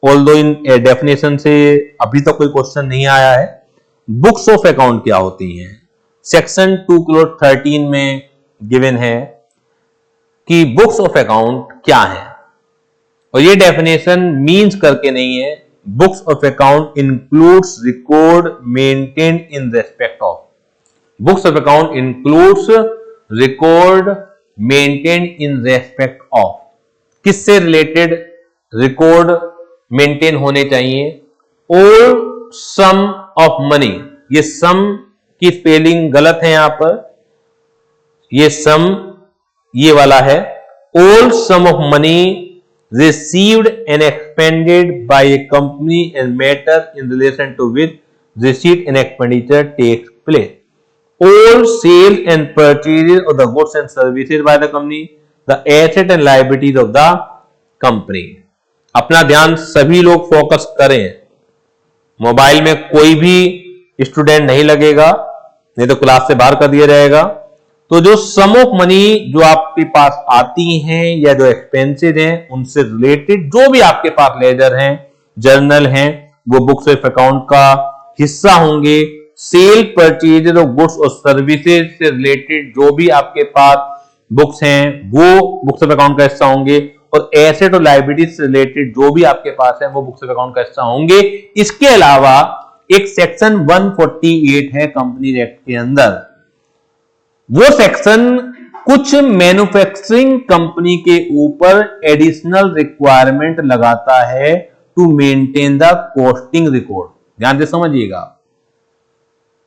ऑल्दो इन डेफिनेशन से अभी तक कोई क्वेश्चन नहीं आया है। बुक्स ऑफ अकाउंट क्या होती हैं, सेक्शन 2(13) में गिवन है कि बुक्स ऑफ अकाउंट क्या है, और ये डेफिनेशन मीन्स करके नहीं है। Books of account includes record maintained in respect of, books of account includes record maintained in respect of, किससे रिलेटेड रिकॉर्ड मेंटेन होने चाहिए? ऑल सम ऑफ मनी, ये सम की स्पेलिंग गलत है यहां पर, ये सम ये वाला है, all sum of money received and expended by a company and matter in relation to which receipt and expenditure takes place. All sales and purchases of the goods and services by the company, the asset and liabilities of the company. अपना ध्यान सभी लोग focus करें, mobile में कोई भी student नहीं लगेगा, नहीं तो क्लास से बाहर कर दिया जाएगा। तो जो सम ऑफ मनी जो आपके पास आती हैं या जो एक्सपेंसेस हैं उनसे रिलेटेड जो भी आपके पास लेजर हैं, जर्नल हैं, वो बुक्स ऑफ अकाउंट का हिस्सा होंगे। सेल परचेज ऑफ गुड्स और सर्विसेज से रिलेटेड जो भी आपके पास बुक्स हैं वो बुक्स ऑफ अकाउंट का हिस्सा होंगे, और एसेट और लायबिलिटीज से रिलेटेड जो भी आपके पास है वो बुक्स ऑफ अकाउंट का हिस्सा होंगे। इसके अलावा एक सेक्शन 148 है कंपनी एक्ट के अंदर, वो सेक्शन कुछ मैन्युफैक्चरिंग कंपनी के ऊपर एडिशनल रिक्वायरमेंट लगाता है to maintain the costing record. ध्यान से समझिएगा,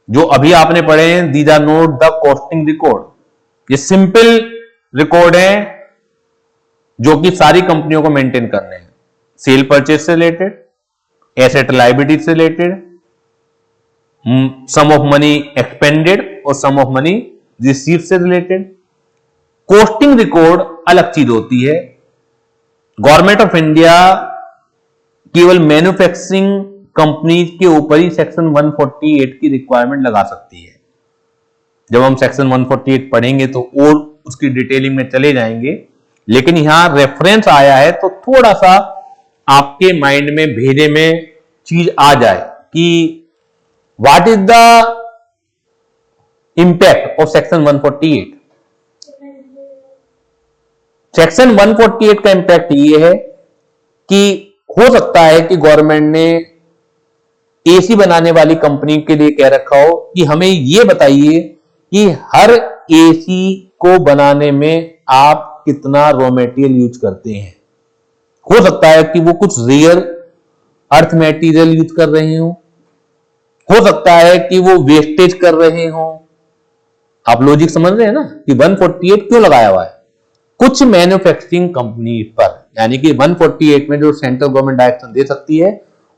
जो अभी आपने पढ़े हैं these are not the costing record, ये सिंपल रिकॉर्ड है जो कि सारी कंपनियों को मेंटेन करने हैं। सेल परचेज से रिलेटेड, एसेट लायबिलिटी से related, sum of money expended और सम ऑफ मनी रिसीव से रिलेटेड। कॉस्टिंग रिकॉर्ड अलग चीज होती है। गवर्नमेंट ऑफ इंडिया केवल मैन्युफैक्चरिंग कंपनीज के ऊपर ही सेक्शन 148 की रिक्वायरमेंट लगा सकती है। जब हम सेक्शन 148 पढ़ेंगे तो और उसकी डिटेलिंग में चले जाएंगे, लेकिन यहां रेफरेंस आया है तो थोड़ा सा आपके माइंड में भेजे में चीज आ जाए कि what is the impact of section 148। Section 148 का इंपैक्ट ये है कि हो सकता है कि गवर्नमेंट ने एसी बनाने वाली कंपनी के लिए कह रखा हो कि हमें यह बताइए कि हर एसी को बनाने में आप कितना रॉ मटेरियल यूज करते हैं। हो सकता है कि वो कुछ रेयर अर्थ मटेरियल यूज कर रहे हो सकता है कि वो वेस्टेज कर रहे हो। आप लॉजिक समझ रहे हैं ना कि 148 क्यों लगाया हुआ है? कुछ मैन्युफैक्चरिंग कंपनी पर, यानी कि 148 में जो सेंट्रल गवर्नमेंट डायरेक्शन दे सकती है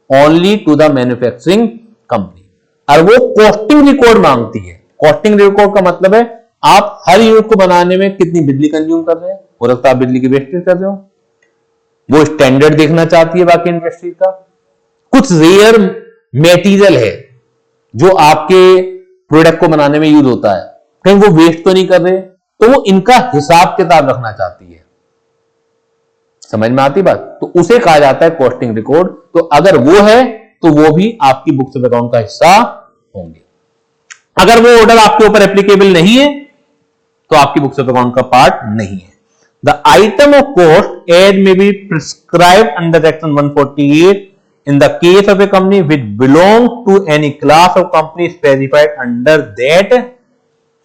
only to the manufacturing company, और वो कॉस्टिंग रिकॉर्ड मांगती है। कॉस्टिंग रिकॉर्ड का मतलब है आप हर यूनिट को बनाने में कितनी बिजली कंज्यूम कर रहे हैं, हो सकता है आप बिजली की वेस्टेज कर रहे हो। वो स्टैंडर्ड देखना चाहती है बाकी इंडस्ट्री का। कुछ रेयर मेटीरियल है जो आपके प्रोडक्ट को बनाने में यूज होता है, कहीं वो वेस्ट तो नहीं कर रहे, तो वो इनका हिसाब किताब रखना चाहती है। समझ में आती बात? तो उसे कहा जाता है कॉस्टिंग रिकॉर्ड। तो अगर वो है तो वो भी आपकी बुक्स ऑफ अकाउंट का हिस्सा होंगे। अगर वो ऑर्डर आपके ऊपर एप्लीकेबल नहीं है तो आपकी बुक्स ऑफ अकाउंट का पार्ट नहीं है। The item of cost as may be prescribed under section 148 in the case of a company which belong to any class of company specified under that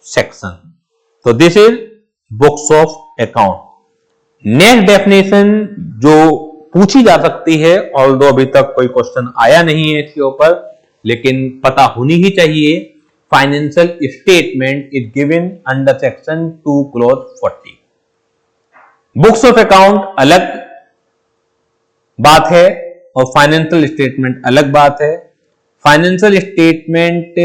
section. So this is books of account. Next definition जो पूछी जा सकती है, although अभी तक कोई question आया नहीं है इसके ऊपर, लेकिन पता होनी ही चाहिए। Financial statement is given under section 2 clause 40। Books of account अलग बात है और फाइनेंशियल स्टेटमेंट अलग बात है। फाइनेंशियल स्टेटमेंट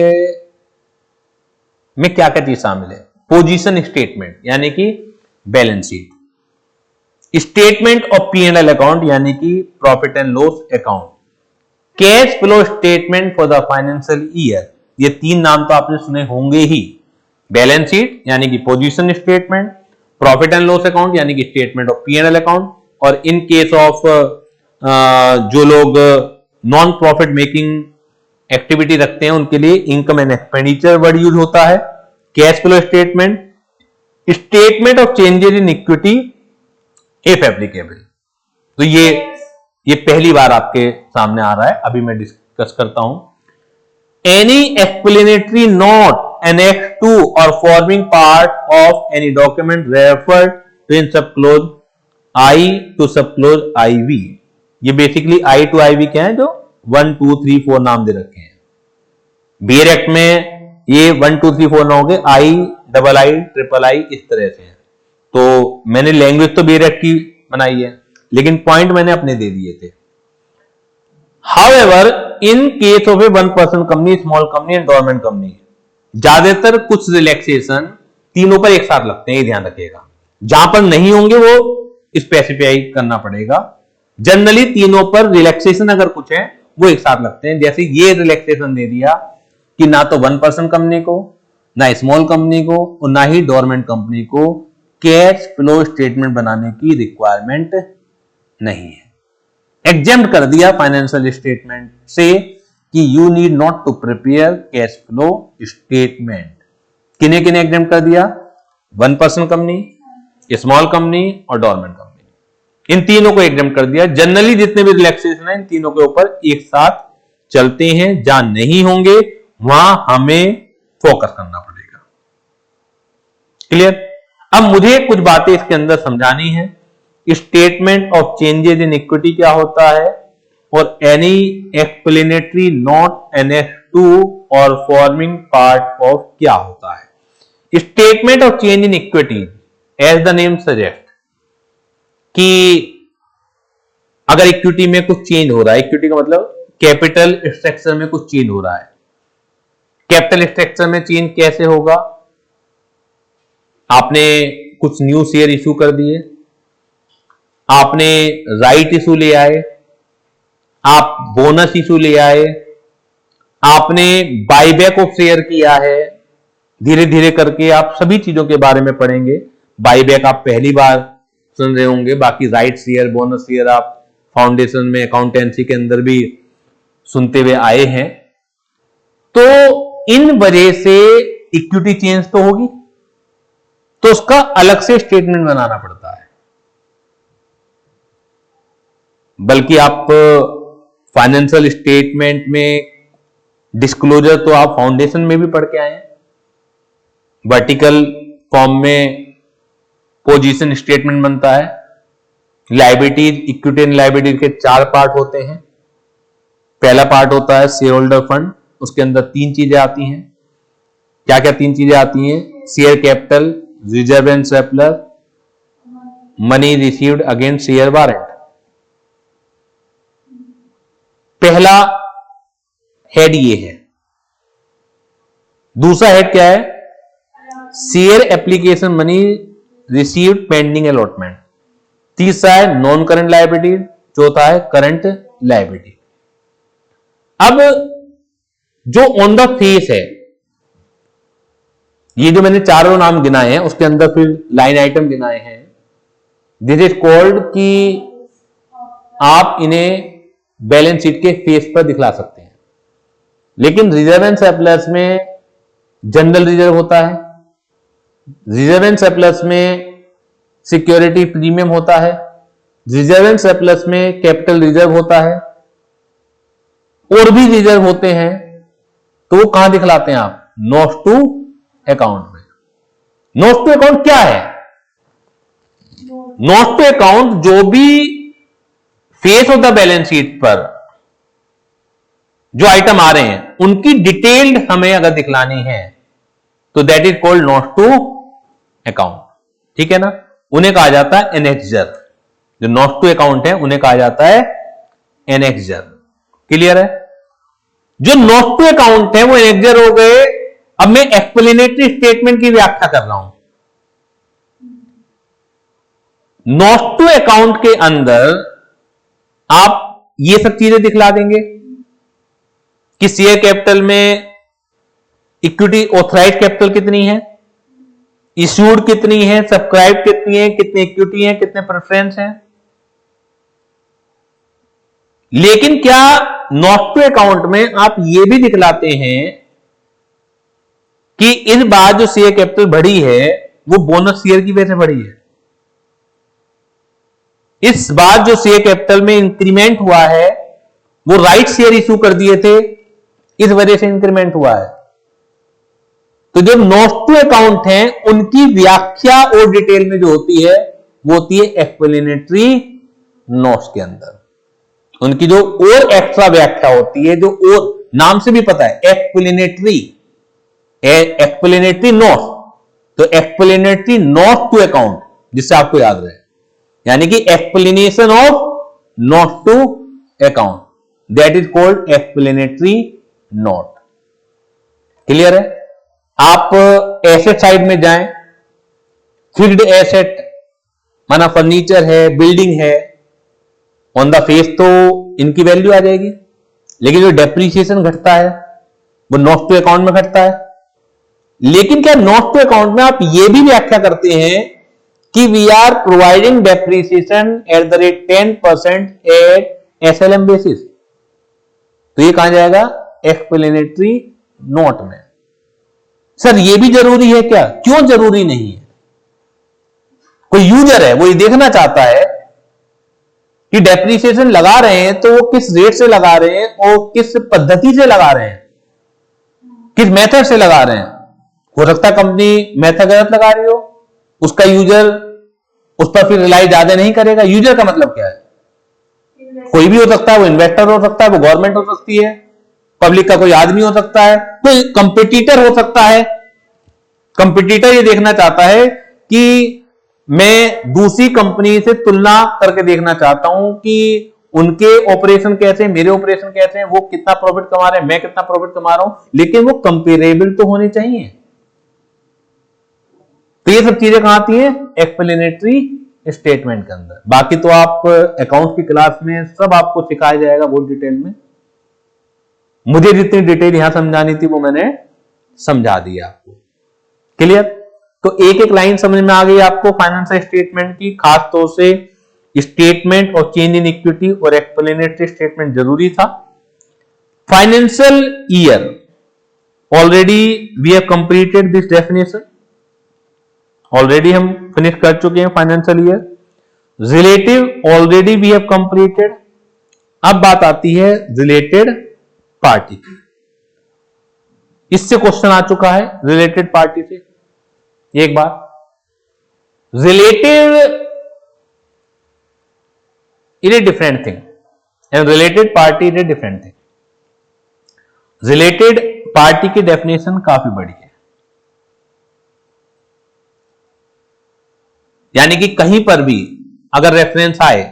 में क्या क्या चीज शामिल है? पोजीशन स्टेटमेंट यानी कि balance sheet, statement of P&L account यानी कि profit and loss account, cash flow statement for the financial year. ये तीन नाम तो आपने सुने होंगे ही। बैलेंस शीट यानी कि position statement, profit and loss account यानी कि स्टेटमेंट ऑफ P&L अकाउंट, और इन केस ऑफ जो लोग नॉन प्रॉफिट मेकिंग एक्टिविटी रखते हैं उनके लिए income and expenditure word use होता है। Cash flow statement, statement of changes in equity if applicable. तो ये पहली बार आपके सामने आ रहा है, अभी मैं डिस्कस करता हूं। Any explanatory note annex to or forming part of any document referred to in subclause I to subclause IV। ये बेसिकली I to IV क्या है, जो 1 2 3 4 नाम दे रखे हैं। बीयर एक्ट में ये 1 2 3 4 ना हो गए, I double I triple I इस तरह से है। तो मैंने लैंग्वेज तो बीयर एक्ट की बनाई है, लेकिन पॉइंट मैंने अपने दे दिए थे। However, in case of a one person company, small company and government company, ज्यादातर कुछ रिलैक्सेशन तीनों पर एक साथ लगते हैं, ये ध्यान रखिएगा। जहां पर नहीं होंगे वो स्पेसिफाई करना पड़ेगा। जनरली तीनों पर रिलैक्सेशन अगर कुछ है वो एक साथ लगते हैं। जैसे ये रिलैक्सेशन दे दिया कि ना तो 1% कंपनी को, ना स्मॉल कंपनी को और ना ही डोरमेंट कंपनी को कैश फ्लो स्टेटमेंट बनाने की रिक्वायरमेंट नहीं है। एग्जेम्प्ट कर दिया फाइनेंशियल स्टेटमेंट से कि you need not to prepare cash flow statement. किन्हें किन्हें एग्जेम्प्ट कर दिया? 1% कंपनी, स्मॉल कंपनी और डोरमेंट कंपनी, इन तीनों को एग्जेम्प्ट कर दिया। जनरली जितने भी रिलैक्सेशन है इन तीनों के ऊपर एक साथ चलते हैं। जहां नहीं होंगे वहां हमें फोकस करना पड़ेगा। क्लियर? अब मुझे कुछ बातें इसके अंदर समझानी है। Statement of changes in equity क्या होता है और any explanatory note annex to और फॉर्मिंग पार्ट ऑफ क्या होता है। Statement of change in equity as the name suggest कि अगर इक्विटी में कुछ चेंज हो रहा है, इक्विटी का मतलब कैपिटल स्ट्रक्चर में कुछ चेंज हो रहा है। कैपिटल स्ट्रक्चर में चेंज कैसे होगा? आपने कुछ न्यू शेयर इशू कर दिए, आपने राइट इशू ले आए, आप बोनस इशू ले आए, आपने बाईबैक ऑफ शेयर किया है। धीरे धीरे करके आप सभी चीजों के बारे में पढ़ेंगे। बाईबैक आप पहली बार सुन रहे होंगे, बाकी राइट शेयर, बोनस शेयर आप फाउंडेशन में, अकाउंटेंसी के अंदर भी सुनते हुए आए हैं। तो इन वजह से इक्विटी चेंज तो होगी, तो उसका अलग से स्टेटमेंट बनाना पड़ता है। बल्कि आप फाइनेंशियल स्टेटमेंट में डिस्क्लोजर तो आप फाउंडेशन में भी पढ़ के आए हैं। वर्टिकल फॉर्म में पोजीशन स्टेटमेंट बनता है। लायबिलिटीज, इक्विटी एंड लायबिलिटी के 4 पार्ट होते हैं। पहला पार्ट होता है शेयर होल्डर फंड, उसके अंदर 3 चीजें आती हैं। क्या क्या 3 चीजें आती हैं? Share capital, reserve and surplus, money received against share warrant. पहला हेड ये है। दूसरा हेड क्या है? Share application money received pending allotment. तीसरा है नॉन करंट लायबिलिटी, चौथा है करंट लायबिलिटी। अब जो ऑन द फेस है, ये जो मैंने चारों नाम गिनाए हैं उसके अंदर फिर लाइन आइटम गिनाए हैं। दिस इज कॉल्ड कि आप इन्हें बैलेंस शीट के फेस पर दिखला सकते हैं। लेकिन रिजर्व एंड सरप्लस में जनरल रिजर्व होता है, रिजर्व एंड सरप्लस में सिक्योरिटी प्रीमियम होता है, रिजर्व एंड सरप्लस में कैपिटल रिजर्व होता है, और भी रिजर्व होते हैं। तो वो कहां दिखलाते हैं आप? नोट्स टू अकाउंट में। नोट्स टू अकाउंट क्या है? नोट्स टू अकाउंट जो भी face of the balance sheet पर जो आइटम आ रहे हैं उनकी डिटेल्ड हमें अगर दिखलानी है तो that is called note to account. ठीक है ना? उन्हें कहा जाता है एनेक्सर। जो नोट टू अकाउंट है उन्हें कहा जाता है एनेक्सर। क्लियर है? जो नोट टू अकाउंट है वो एनेक्सर हो गए। अब मैं एक्सप्लेनेटरी स्टेटमेंट की व्याख्या कर रहा हूं। नोट टू अकाउंट के अंदर आप ये सब चीजें दिखला देंगे कि शेयर कैपिटल में इक्विटी ऑथराइज कैपिटल कितनी है, इश्यूड कितनी है, सब्सक्राइब कितनी है, कितने इक्विटी है, कितने प्रेफरेंस हैं। लेकिन क्या नोट टू अकाउंट में आप ये भी दिखलाते हैं कि इस बार जो शेयर कैपिटल बढ़ी है वो बोनस शेयर की वजह से बढ़ी है। इस बार जो शेयर कैपिटल में इंक्रीमेंट हुआ है वो राइट शेयर इशू कर दिए थे, इस वजह से इंक्रीमेंट हुआ है। तो जो नोट्स टू अकाउंट हैं उनकी व्याख्या और डिटेल में जो होती है वो होती है एक्सप्लेनेटरी नोट्स के अंदर। उनकी जो और एक्स्ट्रा व्याख्या होती है, जो और नाम से भी पता है एक्सप्लेनेटरी नोट्स, तो एक्सप्लेनेटरी नोट टू अकाउंट, जिससे आपको याद रहे, यानी कि explanation of note to account, that is called explanatory note. Clear है? आप एसेट साइड में जाएं, फिक्स्ड एसेट माना फर्नीचर है, बिल्डिंग है, ऑन द फेस तो इनकी वैल्यू आ जाएगी, लेकिन जो डेप्रिसिएशन घटता है वो नोट टू अकाउंट में घटता है। लेकिन क्या नोट टू अकाउंट में आप ये भी व्याख्या करते हैं कि we are providing depreciation at the rate 10% at SLM basis, तो ये कहां जाएगा? एक्सप्लेनेटरी नोट में। सर ये भी जरूरी है क्या? क्यों जरूरी नहीं है? कोई यूजर है वो ये देखना चाहता है कि डेप्रिसिएशन लगा रहे हैं तो वो किस रेट से लगा रहे हैं और किस पद्धति से लगा रहे हैं, किस मेथड से लगा रहे हैं। हो सकता है कंपनी मेथड गलत लगा रही हो, उसका यूजर उस पर फिर रिलाई ज्यादा नहीं करेगा। यूजर का मतलब क्या है? कोई भी हो सकता है, वो इन्वेस्टर हो सकता है, वो गवर्नमेंट हो सकती है, पब्लिक का कोई आदमी हो सकता है, कोई कंपटीटर हो सकता है। कंपटीटर ये देखना चाहता है कि मैं दूसरी कंपनी से तुलना करके देखना चाहता हूं कि उनके ऑपरेशन कैसे हैं, मेरे ऑपरेशन कैसे हैं, वो कितना प्रॉफिट कमा रहे हैं, मैं कितना प्रॉफिट कमा रहा हूं, लेकिन वो कंपेरेबल तो होने चाहिए। तो ये सब चीजें कहां आती हैं? एक्सप्लेनेटरी स्टेटमेंट के अंदर। बाकी तो आप अकाउंट की क्लास में सब आपको सिखाया जाएगा बहुत डिटेल में। मुझे जितनी डिटेल यहां समझानी थी वो मैंने समझा दी आपको। क्लियर? तो एक एक लाइन समझ में आ गई आपको फाइनेंशियल स्टेटमेंट की, खास तौर से स्टेटमेंट और चेंज इन इक्विटी और एक्सप्लेनेटरी स्टेटमेंट जरूरी था। Financial year, already we have completed this definition, already हम फिनिश कर चुके हैं financial year. Relative already we have completed. अब बात आती है रिलेटेड पार्टी की। इससे क्वेश्चन आ चुका है रिलेटेड पार्टी से। एक बार relative is a different thing and related party is a different thing. Related party की डेफिनेशन काफी बड़ी है, यानी कि कहीं पर भी अगर रेफरेंस आए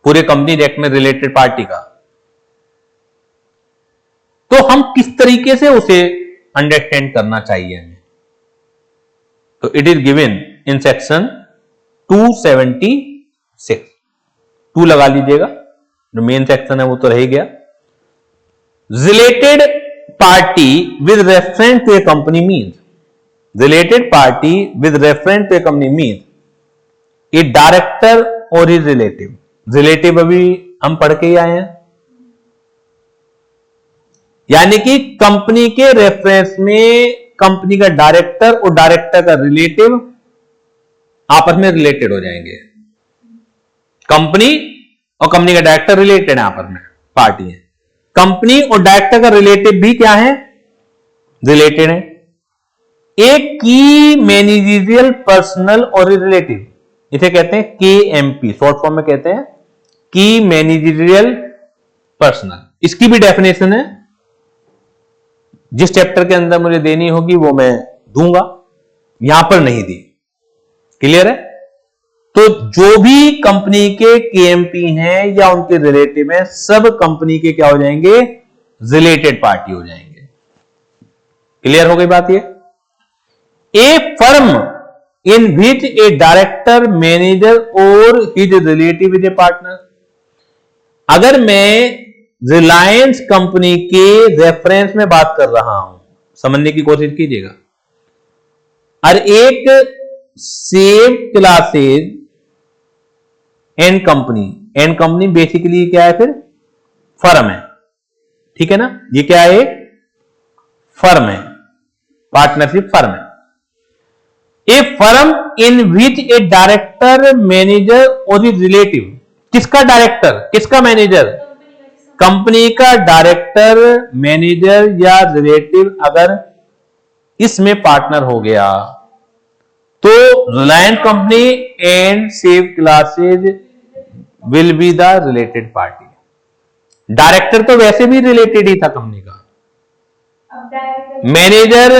पूरे कंपनी एक्ट में रिलेटेड पार्टी का, तो हम किस तरीके से उसे अंडरस्टैंड करना चाहिए हमें। तो it is given in section 276, 2 लगा लीजिएगा, जो मेन सेक्शन है वो तो रह गया। Related party with reference to a company means, related party with reference to a company means a director और हिज रिलेटिव। रिलेटिव अभी हम पढ़ के ही आए हैं, यानी कि कंपनी के रेफरेंस में कंपनी का डायरेक्टर और डायरेक्टर का रिलेटिव आपस में रिलेटेड हो जाएंगे। कंपनी और कंपनी का डायरेक्टर रिलेटेड है, आपस में पार्टी है। कंपनी और डायरेक्टर का रिलेटिव भी क्या है? रिलेटेड है। एक की मैनेजरियल पर्सनल और रिलेटिव, इसे कहते हैं KMP, शॉर्ट फॉर्म में कहते हैं की मैनेजरियल पर्सनल। इसकी भी डेफिनेशन है, जिस चैप्टर के अंदर मुझे देनी होगी वो मैं दूंगा, यहां पर नहीं दी। क्लियर है? तो जो भी कंपनी के KMP हैं या उनके रिलेटिव हैं, सब कंपनी के क्या हो जाएंगे? रिलेटेड पार्टी हो जाएंगे। क्लियर हो गई बात ये? A firm in which a director, manager और his relative is a partner. अगर मैं रिलायंस कंपनी के रेफरेंस में बात कर रहा हूं, समझने की कोशिश कीजिएगा, और एक same classes and company basically क्या है? फिर फर्म है, ठीक है ना? ये क्या है? फर्म है, पार्टनरशिप फर्म है। A firm in which a director, manager और रिलेटिव, किसका डायरेक्टर किसका मैनेजर, कंपनी का डायरेक्टर, मैनेजर या रिलेटिव अगर इसमें पार्टनर हो गया तो Reliance company and save classes will be the related party. Director तो वैसे भी रिलेटेड ही था कंपनी का, मैनेजर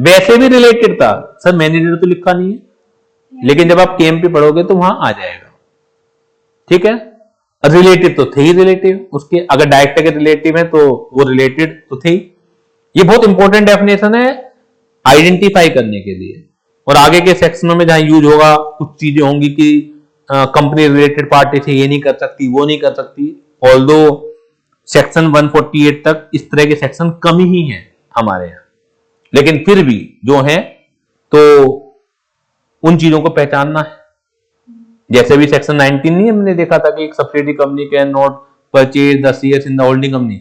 वैसे भी रिलेटेड था। सर मैनेजर तो लिखा नहीं है, लेकिन जब आप केएमपी पढ़ोगे तो वहां आ जाएगा, ठीक है। रिलेटिव तो थे ही रिलेटिव उसके, अगर डायरेक्टर के रिलेटिव है तो वो रिलेटेड तो थे ही। ये बहुत इंपॉर्टेंट डेफिनेशन है आइडेंटिफाई करने के लिए, और आगे के सेक्शनों में जहां यूज होगा कुछ चीजें होंगी कि कंपनी रिलेटेड पार्टी से ये नहीं कर सकती वो नहीं कर सकती। ऑल्दो सेक्शन 148 तक इस तरह के सेक्शन कम ही हैं हमारे यहाँ, लेकिन फिर भी जो है तो उन चीजों को पहचानना है। जैसे भी सेक्शन 19 नहीं हमने देखा था कि एक subsidiary company can not purchase the shares in the holding company,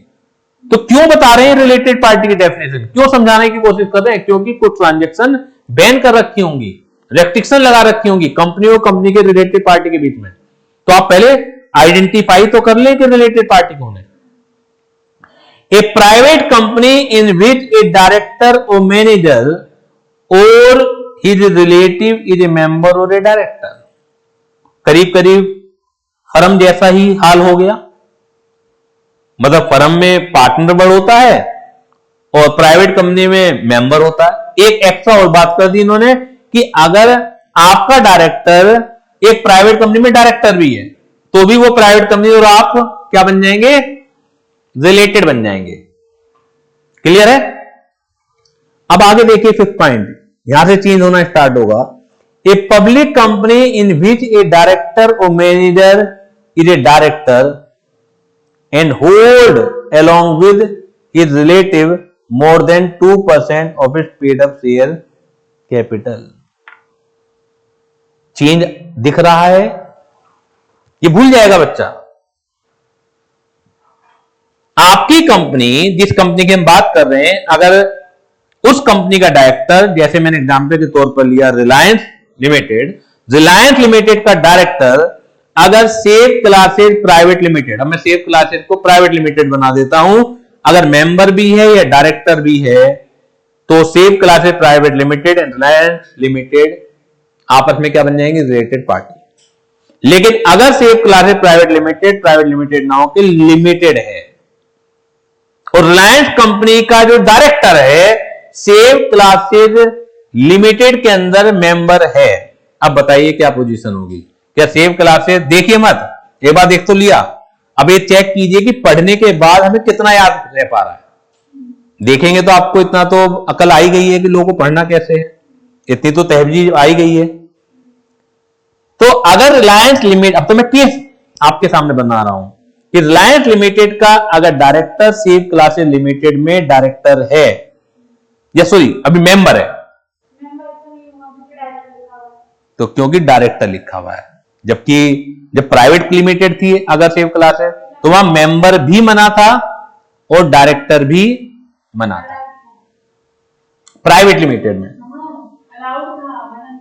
तो क्यों बता रहे हैं रिलेटेड पार्टी की डेफिनेशन, क्यों समझाने की कोशिश कर रहे हैं, क्योंकि कुछ ट्रांजैक्शन बैन कर रखी होंगी, रेस्ट्रिक्शन लगा रखी होंगी कंपनी और कंपनी के रिलेटेड पार्टी के बीच में, तो आप पहले आइडेंटिफाई तो कर लें कि रिलेटेड पार्टी कौन है। A private company in which a director और मैनेजर और his relative is a member और ए डायरेक्टर, करीब करीब फर्म जैसा ही हाल हो गया। मतलब फर्म में पार्टनर बड़ होता है और प्राइवेट कंपनी में मेंबर होता है। एक एक्स्ट्रा और बात कर दी इन्होंने कि अगर आपका डायरेक्टर एक प्राइवेट कंपनी में डायरेक्टर भी है तो भी वो प्राइवेट कंपनी और आप क्या बन जाएंगे, रिलेटेड बन जाएंगे। क्लियर है। अब आगे देखिए फिफ्थ पॉइंट, यहां से चेंज होना स्टार्ट होगा। A public company in which a director और manager is a director and hold along with his relative more than 2% of its paid up share capital। Change दिख रहा है, ये भूल जाएगा बच्चा। आपकी कंपनी, जिस कंपनी की हम बात कर रहे हैं, अगर उस कंपनी का डायरेक्टर, जैसे मैंने एग्जांपल के तौर पर लिया रिलायंस लिमिटेड, रिलायंस लिमिटेड का डायरेक्टर अगर सेव क्लासेज प्राइवेट लिमिटेड, अब मैं सेव क्लासेज को प्राइवेट लिमिटेड बना देता हूं, अगर मेंबर भी है या डायरेक्टर भी है तो save classes private limited and Reliance limited आपस में क्या बन जाएंगे, रिलेटेड पार्टी। लेकिन अगर सेव क्लासेज प्राइवेट लिमिटेड ना होकर लिमिटेड है और रिलायंस कंपनी का जो डायरेक्टर है सेव क्लासेज लिमिटेड के अंदर मेंबर है, अब बताइए क्या पोजीशन होगी। क्या सेव क्लासेस, देखिए मत, एक बार देख तो लिया, अब ये चेक कीजिए कि पढ़ने के बाद हमें कितना याद रह पा रहा है। देखेंगे तो आपको इतना तो अकल आई गई है कि लोगों को पढ़ना कैसे है, इतनी तो तहजीब आई गई है। तो अगर रिलायंस लिमिटेड, अब तो मैं केस आपके सामने बना रहा हूं कि रिलायंस लिमिटेड का अगर डायरेक्टर सेव क्लासेस लिमिटेड में डायरेक्टर है या सॉरी अभी मेंबर है, तो क्योंकि डायरेक्टर लिखा हुआ है, जबकि जब प्राइवेट लिमिटेड थी अगर सेव क्लास है तो वहां मेंबर भी मना था और डायरेक्टर भी मना था। प्राइवेट लिमिटेड में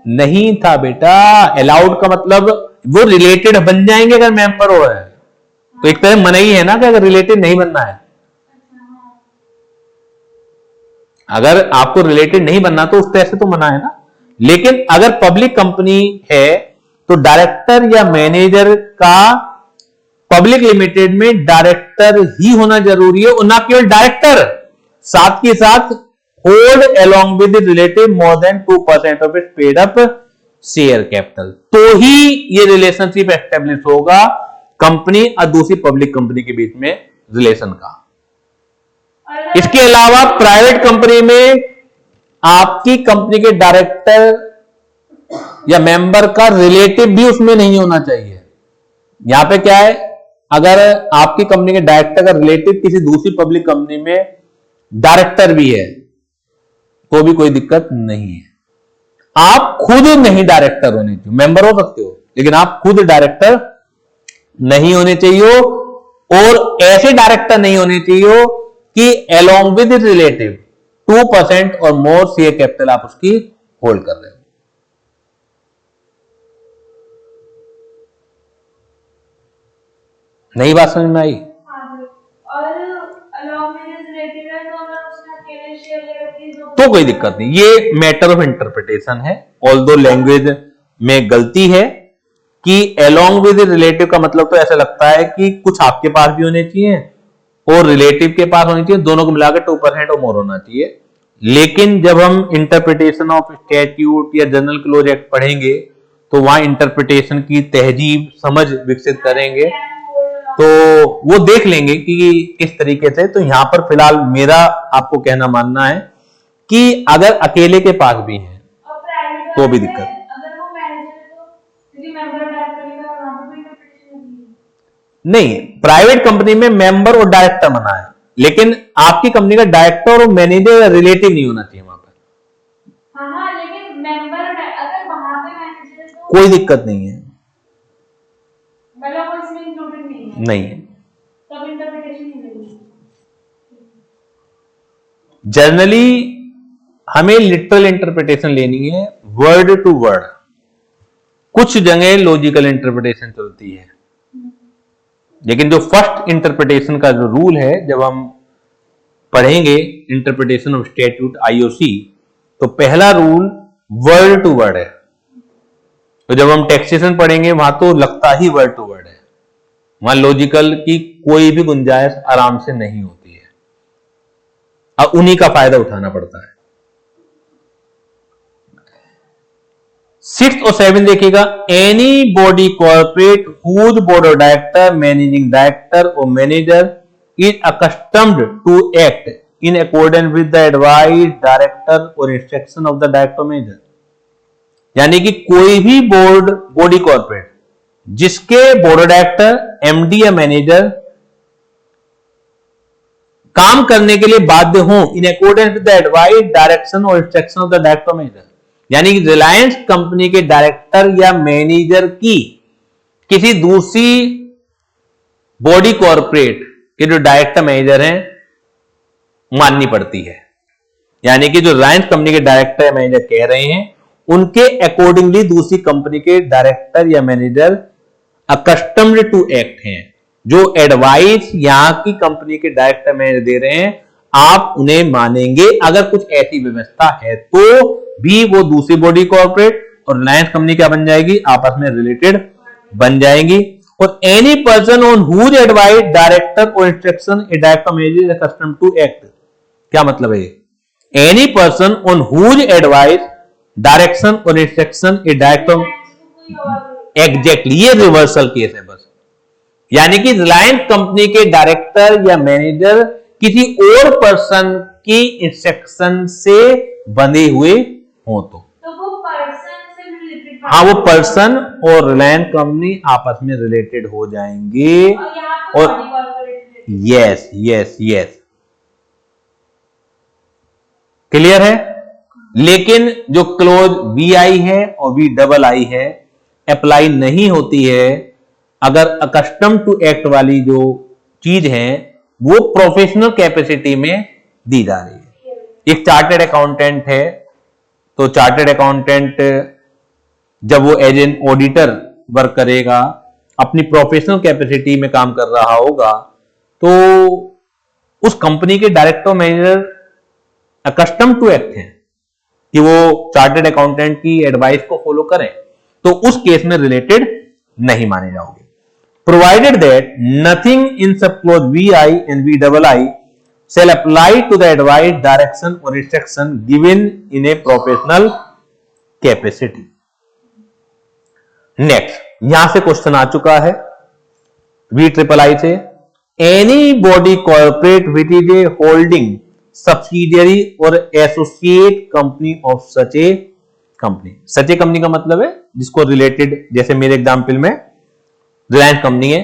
नहीं था बेटा, अलाउड का मतलब वो रिलेटेड बन जाएंगे अगर मेंबर हो है, तो एक तरह मना ही है ना कि अगर रिलेटेड नहीं बनना है। अगर आपको रिलेटेड नहीं बनना तो उस तरह से तो मना है ना। लेकिन अगर पब्लिक कंपनी है तो डायरेक्टर या मैनेजर का पब्लिक लिमिटेड में डायरेक्टर ही होना जरूरी है, और ना केवल डायरेक्टर, साथ के साथ hold along with relative more than 2% of its paid up share capital, तो ही ये रिलेशनशिप एस्टेब्लिश होगा कंपनी और दूसरी पब्लिक कंपनी के बीच में रिलेशन का। इसके अलावा प्राइवेट कंपनी में आपकी कंपनी के डायरेक्टर या मेंबर का रिलेटिव भी उसमें नहीं होना चाहिए। यहां पे क्या है, अगर आपकी कंपनी के डायरेक्टर का रिलेटिव किसी दूसरी पब्लिक कंपनी में डायरेक्टर भी है तो भी कोई दिक्कत नहीं है। आप खुद नहीं डायरेक्टर होने चाहिए, मेंबर हो सकते हो लेकिन आप खुद डायरेक्टर नहीं होने चाहिए, और ऐसे डायरेक्टर नहीं होने चाहिए कि अलोंग विद रिलेटिव 2% और मोर शेयर कैपिटल आप उसकी होल्ड कर रहे हो। नई बात समझ में आई? तो कोई दिक्कत नहीं, ये मैटर ऑफ इंटरप्रिटेशन है। ऑल्दो लैंग्वेज में गलती है कि अलोंग विद रिलेटिव का मतलब तो ऐसा लगता है कि कुछ आपके पास भी होने चाहिए और रिलेटिव के पास होनी चाहिए, दोनों को मिलाकर 2% और मोर होना चाहिए। लेकिन जब हम इंटरप्रिटेशन ऑफ स्टैट्यूट या जनरल क्लोज एक्ट पढ़ेंगे तो वहां इंटरप्रिटेशन की तहजीब समझ विकसित करेंगे, तो वो देख लेंगे कि किस तरीके से। तो यहां पर फिलहाल मेरा आपको कहना मानना है कि अगर अकेले के पास भी है तो भी दिक्कत नहीं। प्राइवेट कंपनी में मेंबर और डायरेक्टर मना है, लेकिन आपकी कंपनी का डायरेक्टर और मैनेजर रिलेटिव नहीं होना चाहिए वहां पर। हाँ, लेकिन मेंबर अगर वहां पे मैनेजर है तो कोई दिक्कत नहीं है, मतलब उसमें इंक्लूडेड नहीं है, तब इंटरप्रिटेशन नहीं मिलेगी। जनरली हमें लिटरल इंटरप्रिटेशन लेनी है, वर्ड टू वर्ड। कुछ जगह लॉजिकल इंटरप्रिटेशन चलती है, लेकिन जो फर्स्ट इंटरप्रिटेशन का जो रूल है, जब हम पढ़ेंगे इंटरप्रिटेशन ऑफ स्टैट्यूट आईओसी, तो पहला रूल वर्ड टू वर्ड है। तो जब हम टैक्सेशन पढ़ेंगे वहां तो लगता ही वर्ड टू वर्ड है, वहां लॉजिकल की कोई भी गुंजाइश आराम से नहीं होती है, और उन्हीं का फायदा उठाना पड़ता है। 6 और 7 देखिएगा, any body corporate whose board of director, managing director और manager is accustomed to act in accordance with the advice director और instruction of the director manager. यानी कि कोई भी बॉडी कॉर्पोरेट जिसके बोर्ड ऑफ डायरेक्टर, एमडी या manager काम करने के लिए बाध्य हो in accordance with the advice direction और instruction of the director manager, यानी कि रिलायंस कंपनी के डायरेक्टर या मैनेजर की किसी दूसरी बॉडी कॉर्पोरेट के जो डायरेक्टर मैनेजर हैं माननी पड़ती है। यानी कि जो रिलायंस कंपनी के डायरेक्टर या मैनेजर कह रहे हैं उनके अकॉर्डिंगली दूसरी कंपनी के डायरेक्टर या मैनेजर अकस्टम्ड टू एक्ट हैं। जो एडवाइस यहां की कंपनी के डायरेक्टर मैनेजर दे रहे हैं आप उन्हें मानेंगे। अगर कुछ ऐसी व्यवस्था है तो भी वो दूसरी बॉडी कॉर्पोरेट और रिलायंस कंपनी क्या बन जाएगी, आपस में रिलेटेड बन जाएंगी। और any person on whose advice director और instruction a director manager is accustomed to act. क्या मतलब है? Any person on whose advice direction और इंस्ट्रक्शन ए डायरेक्टर, एग्जैक्टली ये रिवर्सल केस है बस। यानी कि रिलायंस कंपनी के डायरेक्टर या मैनेजर किसी और पर्सन की इंस्ट्रक्शन से बंधे हुए हो तो वो पर्सन से रिलेटेड, हाँ वो पर्सन और रिलायंस कंपनी आपस में रिलेटेड हो जाएंगे। और यस यस यस, क्लियर है। लेकिन जो क्लोज VI है और VII है अप्लाई नहीं होती है अगर अकस्टम टू एक्ट वाली जो चीज है वो प्रोफेशनल कैपेसिटी में दी जा रही है। एक चार्टर्ड अकाउंटेंट है तो चार्टर्ड अकाउंटेंट जब वो एज एन ऑडिटर वर्क करेगा, अपनी प्रोफेशनल कैपेसिटी में काम कर रहा होगा, तो उस कंपनी के director manager accustomed to act हैं कि वो चार्टर्ड अकाउंटेंट की एडवाइस को फॉलो करें, तो उस केस में रिलेटेड नहीं माने जाओगे। प्रोवाइडेड दैट नथिंग इन सब close VI and VII shall apply to the advice, direction or instruction given in a professional capacity. Next, यहां से क्वेश्चन आ चुका है VIII से, any body corporate which is a holding subsidiary और associate company of such a company. Such a company का मतलब है जिसको रिलेटेड, जैसे मेरे एग्जाम्पल में रिलायंस कंपनी है,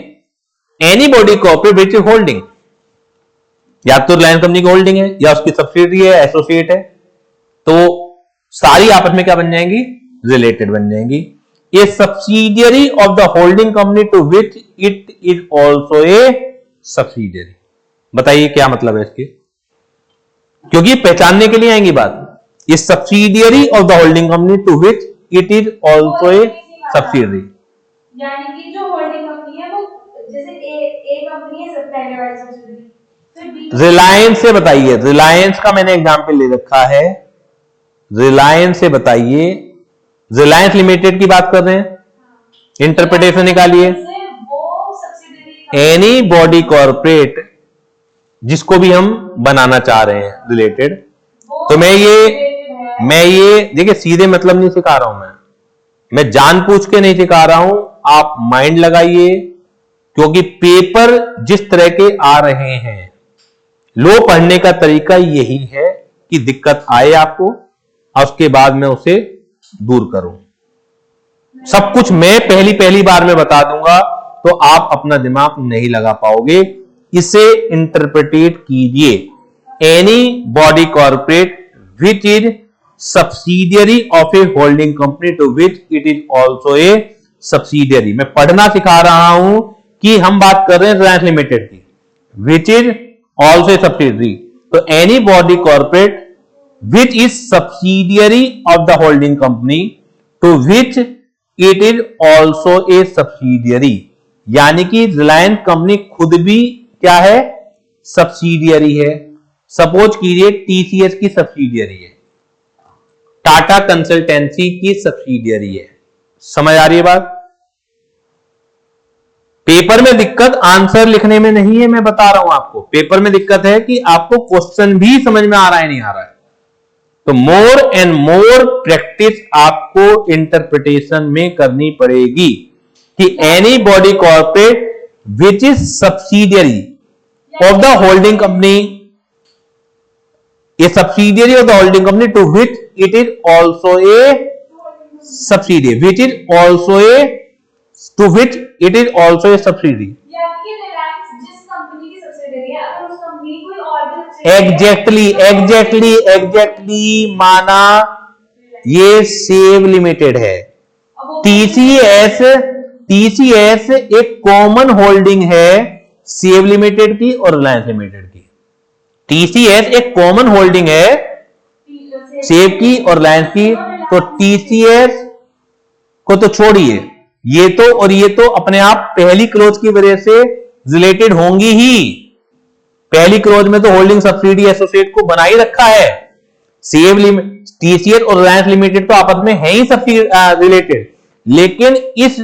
any body corporate which is holding, या तो रिलायंस कंपनी की होल्डिंग है या उसकी सब्सिडियरी है, एसोसिएट है, तो सारी आपस में क्या बन जाएंगी, रिलेटेड बन जाएंगी। A subsidiary of the holding company to which it is also a subsidiary. बताइए क्या मतलब है इसके? क्योंकि पहचानने के लिए आएंगी बात। ये subsidiary of the holding company to which it is also a subsidiary. यानी कि जो होल्डिंग कंपनी है वो जैसे ए कंपनी है सब पहले वाली सब्सिडियरी, फिर बी। रिलायंस से बताइए, रिलायंस का मैंने एग्जांपल ले रखा है, रिलायंस से बताइए, रिलायंस लिमिटेड की बात कर रहे हैं, इंटरप्रिटेशन निकालिए। एनी बॉडी कॉर्पोरेट जिसको भी हम बनाना चाह रहे हैं रिलेटेड, तो मैं ये देखिए सीधे मतलब नहीं सिखा रहा हूं, मैं जानबूझ के नहीं सिखा रहा हूं, आप माइंड लगाइए, क्योंकि पेपर जिस तरह के आ रहे हैं, लो पढ़ने का तरीका यही है कि दिक्कत आए आपको और उसके बाद मैं उसे दूर करूं। सब कुछ मैं पहली बार में बता दूंगा तो आप अपना दिमाग नहीं लगा पाओगे। इसे इंटरप्रेटेट कीजिए, any body corporate which is subsidiary of a holding company to which it is also a subsidiary. मैं पढ़ना सिखा रहा हूं कि हम बात कर रहे हैं रिलायंस लिमिटेड की, which is also a subsidiary. तो any body corporate which is subsidiary of the holding company to which it is also a subsidiary। यानी कि रिलायंस कंपनी खुद भी क्या है, सब्सिडियरी है। सपोज कीजिए टीसीएस की सब्सिडियरी है, टाटा कंसल्टेंसी की सब्सिडियरी है। समझ आ रही है बात? पेपर में दिक्कत आंसर लिखने में नहीं है, मैं बता रहा हूं आपको, पेपर में दिक्कत है कि आपको क्वेश्चन भी समझ में आ रहा है नहीं आ रहा है। तो मोर एंड मोर प्रैक्टिस आपको इंटरप्रिटेशन में करनी पड़ेगी कि any body corporate which is subsidiary of the holding company, a subsidiary of the holding company to which it is also a subsidiary, which is also a to which it is also a subsidiary. Exactly माना ये save limited है। TCS एक common holding है save limited की और Reliance limited की। TCS एक common holding है सेव की और रिलायंस की, तो टीसीएस को तो छोड़िए, ये तो और ये तो अपने आप पहली क्लोज की वजह से रिलेटेड होंगी ही। पहली क्लोज में तो होल्डिंग सब्सिडी एसोसिएट को बना ही रखा है। सेव टीसीएस और रिलायंस लिमिटेड तो आपस में है ही रिलेटेड, लेकिन इस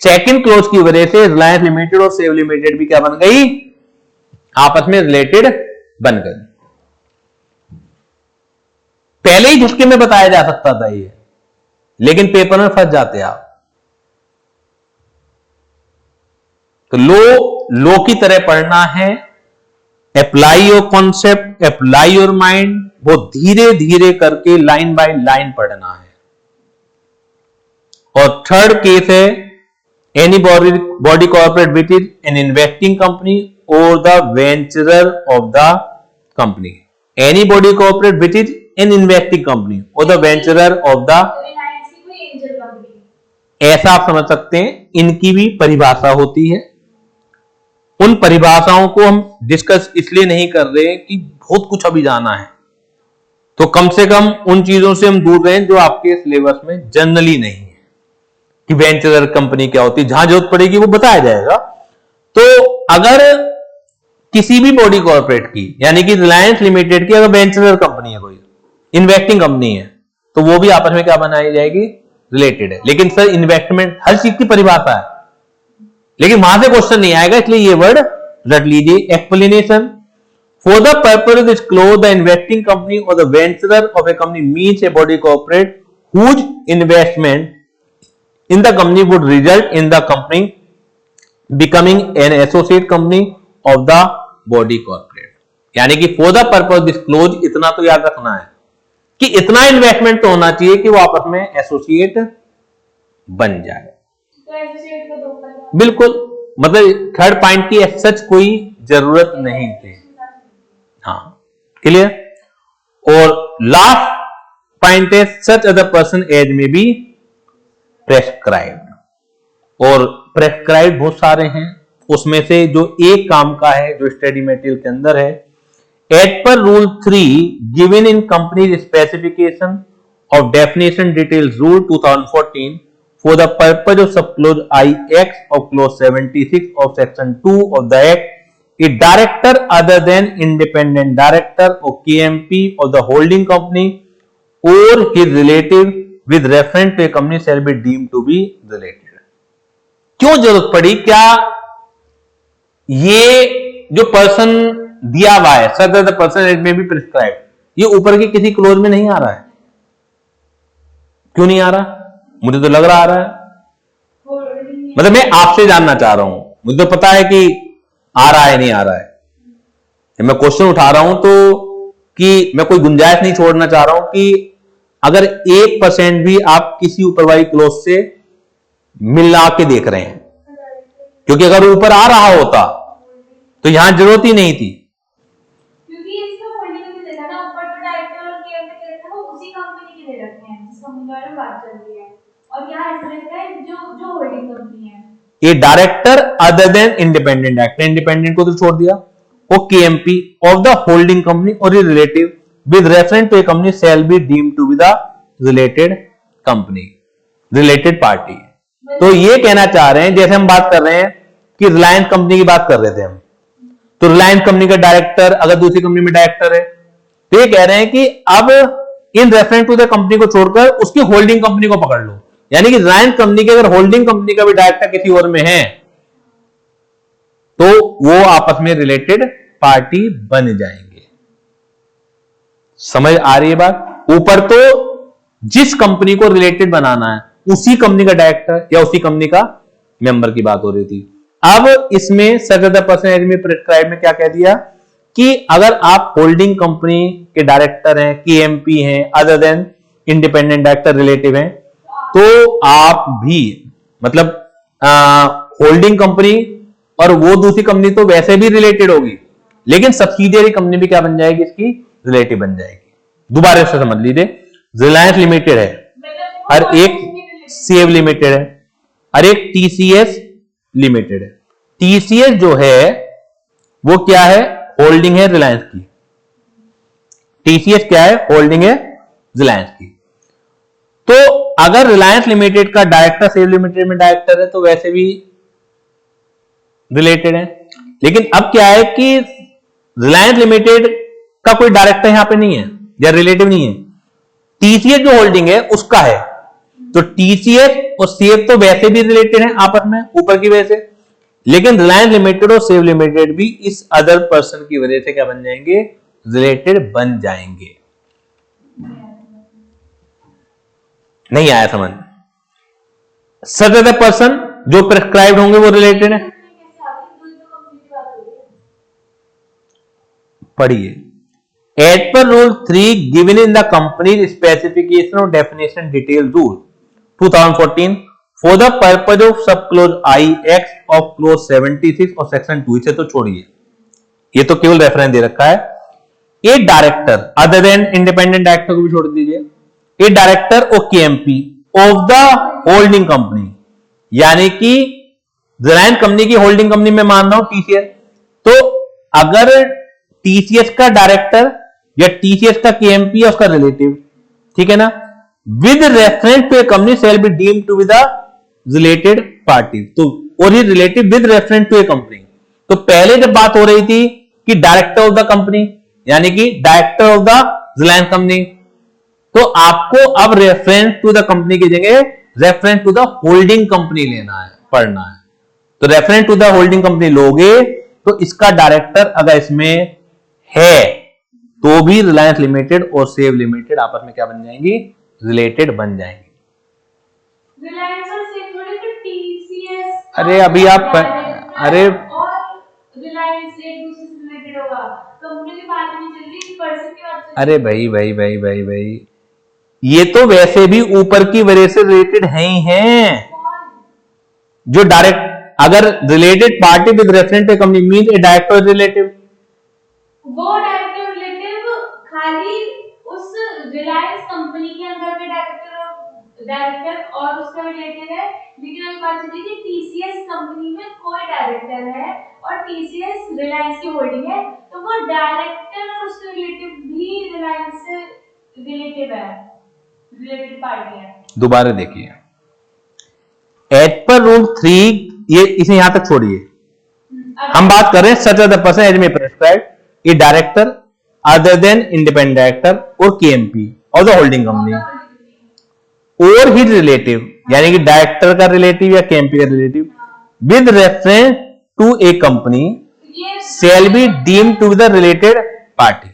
सेकंड क्लोज की वजह से रिलायंस लिमिटेड और सेव लिमिटेड भी क्या बन गई, आपस में रिलेटेड बन गई। पहले ही झटके में बताया जा सकता था ये, लेकिन पेपर में फंस जाते आप। तो लो की तरह पढ़ना है, apply your concept, apply your mind, वो धीरे धीरे करके लाइन बाय लाइन पढ़ना है। और थर्ड केस है any body corporate which is an investing company और the venturer of the company. Any body corporate which is an investing company और द वेंचरर ऑफ द, ऐसा आप समझ सकते हैं। इनकी भी परिभाषा होती है, उन परिभाषाओं को हम डिस्कस इसलिए नहीं कर रहे कि बहुत कुछ अभी जाना है, तो कम से कम उन चीजों से हम दूर रहें जो आपके सिलेबस में जनरली नहीं है, कि वेंचर कंपनी क्या होती है, जहां जरूरत पड़ेगी वो बताया जाएगा। तो अगर किसी भी बॉडी कॉर्पोरेट की, यानी कि रिलायंस लिमिटेड की अगर वेंचर कंपनी है, कोई इन्वेस्टिंग कंपनी है, तो वो भी आपस में क्या बनाई जाएगी, रिलेटेड है। लेकिन सर इन्वेस्टमेंट हर चीज की परिभाषा है, लेकिन वहां से क्वेश्चन नहीं आएगा, इसलिए ये वर्ड रट लीजिए। Explanation for the purpose disclose the investing company और the venturer of a company means a body corporate whose investment in the company would result in the company becoming an associate company of the body corporate. यानी कि for the purpose disclose, इतना तो याद रखना है कि इतना investment तो होना चाहिए कि वो आपस में एसोसिएट बन जाए। बिल्कुल, मतलब थर्ड पॉइंट की सच कोई जरूरत नहीं थी। हाँ, क्लियर। और लास्ट पॉइंट है सच other person as may be prescribed. और प्रेस्क्राइब्ड बहुत सारे हैं, उसमें से जो एक काम का है जो स्टडी मटेरियल के अंदर है, As per Rule 3 given in company's specification of definition details Rule 2014 for the purpose of subclause IX of clause 76 of section 2 of the Act, a director other than independent director or KMP of the holding company or his relative with reference to a company shall be deemed to be related. क्यों जरूरत पड़ी? क्या ये जो person दिया हुआ है सच the person it में बी प्रिस्क्राइब, ये ऊपर के किसी क्लोज में नहीं आ रहा है? क्यों नहीं आ रहा? मुझे तो लग रहा आ रहा है। मतलब मैं आपसे जानना चाह रहा हूं, मुझे तो पता है कि आ रहा है नहीं आ रहा है। मैं क्वेश्चन उठा रहा हूं तो कि मैं कोई गुंजाइश नहीं छोड़ना चाह रहा हूं कि अगर 1% भी आप किसी ऊपर वाली क्लोज से मिला के देख रहे हैं, क्योंकि अगर ऊपर आ रहा होता तो यहां जरूरत ही नहीं थी। क्योंकि इसमें होल्डिंग में देखा ना, ऊपर तो डायरेक्टर और केएमपी के रखा है, वो उसी कंपनी के दे रखे हैं जिस कंपनी के बारे में बात चल रही है, और यहाँ ऐसा लिखा है जो होल्डिंग कंपनी है। ये director other than independent director, independent को तो छोड़ दिया, वो KMP of the holding company और relative with reference to a company shall be deemed to be the related company, related party. तो ये कहना चाह रहे हैं, जैसे हम बात कर रहे हैं कि रिलायंस कंपनी की बात कर रहे थे हम, तो रिलायंस कंपनी का डायरेक्टर अगर दूसरी कंपनी में डायरेक्टर है, तो ये कह रहे हैं कि अब in reference to the company को छोड़कर उसकी होल्डिंग कंपनी को पकड़ लो, यानी कि रिलायंस कंपनी के अगर होल्डिंग कंपनी का भी डायरेक्टर किसी और में है तो वो आपस में रिलेटेड पार्टी बन जाएंगे। समझ आ रही है बात? ऊपर तो जिस कंपनी को रिलेटेड बनाना है उसी कंपनी का डायरेक्टर या उसी कंपनी का मेंबर की बात हो रही थी। अब इसमें सच पर्सन में प्रिस्क्राइब में क्या कह दिया कि अगर आप होल्डिंग कंपनी के डायरेक्टर हैं, केएमपी हैं, other than independent director relative हैं, तो आप भी मतलब होल्डिंग कंपनी और वो दूसरी कंपनी तो वैसे भी रिलेटेड होगी, लेकिन सब्सिडियरी कंपनी भी क्या बन जाएगी? इसकी रिलेटिव बन जाएगी। दोबारा से समझ लीजिए, रिलायंस लिमिटेड है और एक सीएफ लिमिटेड है और एक टीसीएस लिमिटेड है। टीसीएस जो है वो क्या है? होल्डिंग है रिलायंस की। टीसीएस क्या है? होल्डिंग है रिलायंस की। तो अगर रिलायंस लिमिटेड का डायरेक्टर सेल लिमिटेड में डायरेक्टर है तो वैसे भी रिलेटेड है, लेकिन अब क्या है कि रिलायंस लिमिटेड का कोई डायरेक्टर यहां पे नहीं है या रिलेटिव नहीं है, टीसीएस जो होल्डिंग है उसका है, तो टीसीएस और सीएफ तो वैसे भी रिलेटेड है आपस में ऊपर की वजह से, लेकिन रिलायंस लिमिटेड और सेव लिमिटेड भी इस अदर पर्सन की वजह से क्या बन जाएंगे? रिलेटेड बन जाएंगे। नहीं आया समझ? सच अदर पर्सन जो प्रिस्क्राइब्ड होंगे वो रिलेटेड है। पढ़िए, as per rule 3 given in the company specification और definition detail rule 2014 for the purpose of sub clause I X of clause 76 और सेक्शन 2, इसे तो छोड़िए, ये तो केवल रेफरेंस दे रखा है। ए director other than independent director को भी छोड़ दीजिए, ए डायरेक्टर और KMP of the holding company, यानी कि रिलायंस कंपनी की होल्डिंग कंपनी में मान रहा हूं टीसीएस, तो अगर टीसीएस का डायरेक्टर या टीसीएस का केएमपी या उसका रिलेटिव, ठीक है ना, with reference to a company shall be deemed to be the related party, तो और ये relative with reference to a company. तो पहले जब बात हो रही थी कि डायरेक्टर ऑफ द कंपनी यानी कि director of the Reliance company, तो आपको अब रेफरेंस टू द कंपनी की जगह reference to the holding company लेना है, पढ़ना है। तो reference to the holding company लोगे तो इसका डायरेक्टर अगर इसमें है तो भी रिलायंस लिमिटेड और सेव लिमिटेड आपस में क्या बन जाएंगी? रिलेटेड बन जाएंगी। रिलायंस और सेव थोड़े तो टीसीएस, अरे अभी आप अरे और रिलायंस एक दूसरे से रिलेटेड होगा, कंपनी की बात नहीं चल रही, पर्सन की बात चल रही। अरे भाई ये तो वैसे भी ऊपर की वजह से रिलेटेड है ही हैं। जो डायरेक्ट अगर related party with reference to company means a director relative, वो डायरेक्टर रिलेटिव खाली उस रिलायंस कंपनी के अंदर के डायरेक्टर डायरेक्टर और उसका रिलेटिव है, लेकिन अगर बात चली कि टीसीएस कंपनी में कोई डायरेक्टर है और टीसीएस रिलायंस की होल्डिंग है, तो वो डायरेक्टर और उसके रिलेटिव भी रिलायंस से रिलेटिव है, रिलेटेड पार्टी है। दोबारा देखिए, एज पर रूल 3, ये इसे यहां तक छोड़िए, हम बात कर रहे हैं such the person as may prescribe a director other than independent director और केएमपी और द होल्डिंग कंपनी और हिज रिलेटिव, यानी कि डायरेक्टर का रिलेटिव या केएमपी का relative with reference to a company shall be deemed to the related party.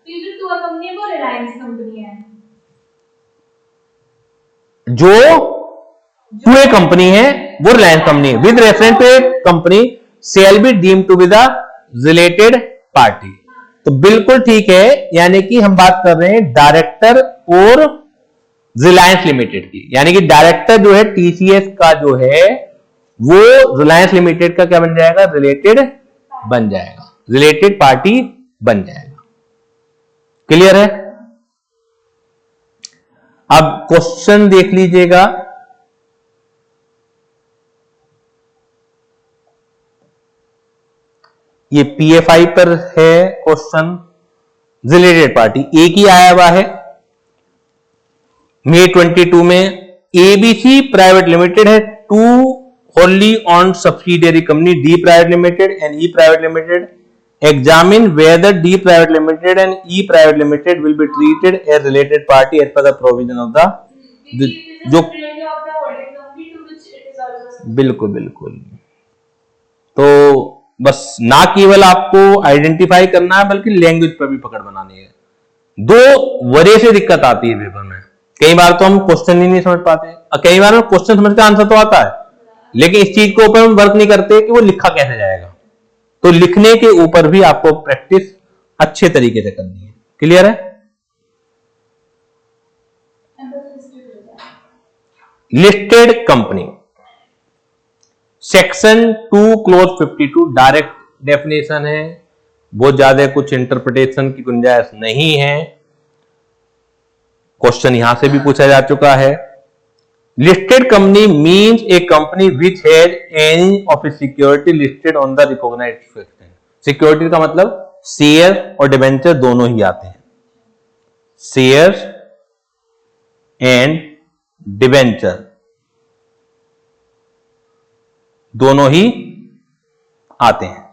ये जो टू कंपनी है वो रिलायंस कंपनी है, जो टू ए कंपनी है वो रिलायंस कंपनी है, with reference to a company shall be deemed to be the related party. तो बिल्कुल ठीक है, यानी कि हम बात कर रहे हैं डायरेक्टर और रिलायंस लिमिटेड की, यानी कि डायरेक्टर जो है टीसीएस का जो है वो रिलायंस लिमिटेड का क्या बन जाएगा, रिलेटेड बन जाएगा, रिलेटेड पार्टी बन जाएगा। क्लियर है? अब क्वेश्चन देख लीजिएगा, ये पीएफआई पर है क्वेश्चन, रिलेटेड पार्टी एक ही आया हुआ है मई 22 में। एबीसी प्राइवेट लिमिटेड है to wholly owned subsidiary company D Private Limited and E Private Limited. Examine whether D Private Limited and E Private Limited will be treated as related party as per the provision of the जो बिल्कुल बिल्कुल। तो बस ना केवल आपको identify करना है बल्कि लैंग्वेज पर भी पकड़ बनानी है। दो वजह से दिक्कत आती है पेपर में, कई बार तो हम क्वेश्चन ही नहीं समझ पाते, और कई बार क्वेश्चन समझ के आंसर तो आता है लेकिन इस चीज के ऊपर हम वर्क नहीं करते कि वो लिखा कैसे जाएगा। तो लिखने के ऊपर भी आपको प्रैक्टिस अच्छे तरीके से करनी है। क्लियर है? Listed company section 2 close 52 direct definition है, बहुत ज्यादा कुछ इंटरप्रिटेशन की गुंजाइश नहीं है। क्वेश्चन यहां से भी पूछा जा चुका है। Listed company means a company which has any of a security listed on the recognised exchange. Security का मतलब शेयर और डिबेंचर दोनों ही आते हैं, शेयर्स एंड डिबेंचर दोनों ही आते हैं।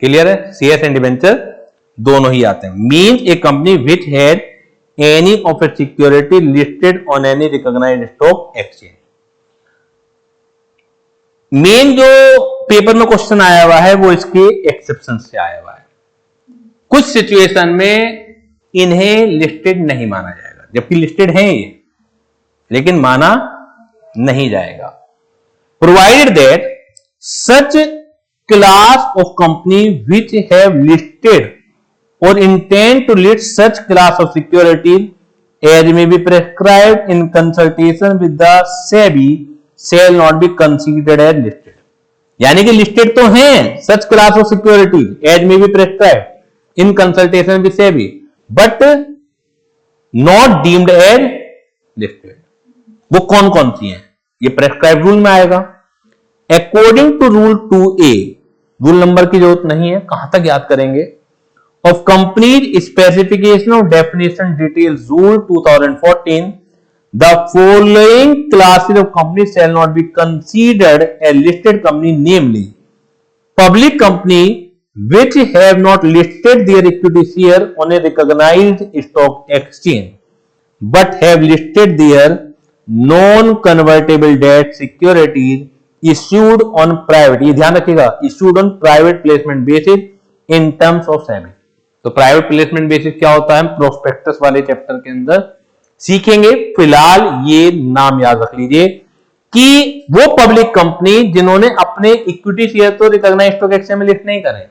क्लियर है? शेयर्स एंड डिबेंचर दोनों ही आते हैं। Means a company which has any of a security listed on any recognised stock exchange. Main जो पेपर में क्वेश्चन आया हुआ है वो इसके एक्सेप्शन से आया हुआ है। कुछ सिचुएशन में इन्हें लिस्टेड नहीं माना जाएगा, जबकि लिस्टेड है ये, लेकिन माना नहीं जाएगा। Provided that such class of company which have listed or intend to list such class of securities as may be prescribed in consultation with the SEBI shall not be considered as listed। यानी कि listed तो हैं such class of securities as may be prescribed in consultation with SEBI but not deemed as listed। वो कौन कौन सी हैं? ये prescribe rule में आएगा। According to rule 2A, rule number की जरूरत नहीं है, कहां तक याद करेंगे, of complete specification of definition details rule 2014, the following classes of companies shall not be considered a listed company, namely public company which have not listed their equity share on a recognized stock exchange but have listed their non-convertible debt securities issued on private, ये ध्यान रखिएगा, issued on private placement basis in terms of SEBI। तो private placement basis क्या होता है, prospectus वाले chapter के अंदर सीखेंगे। फिलहाल ये नाम याद रख लीजिए कि वो पब्लिक कंपनी जिन्होंने अपने इक्विटी शेयर तो रिकॉग्नाइज्ड स्टॉक एक्सचेंज में लिस्ट नहीं करे,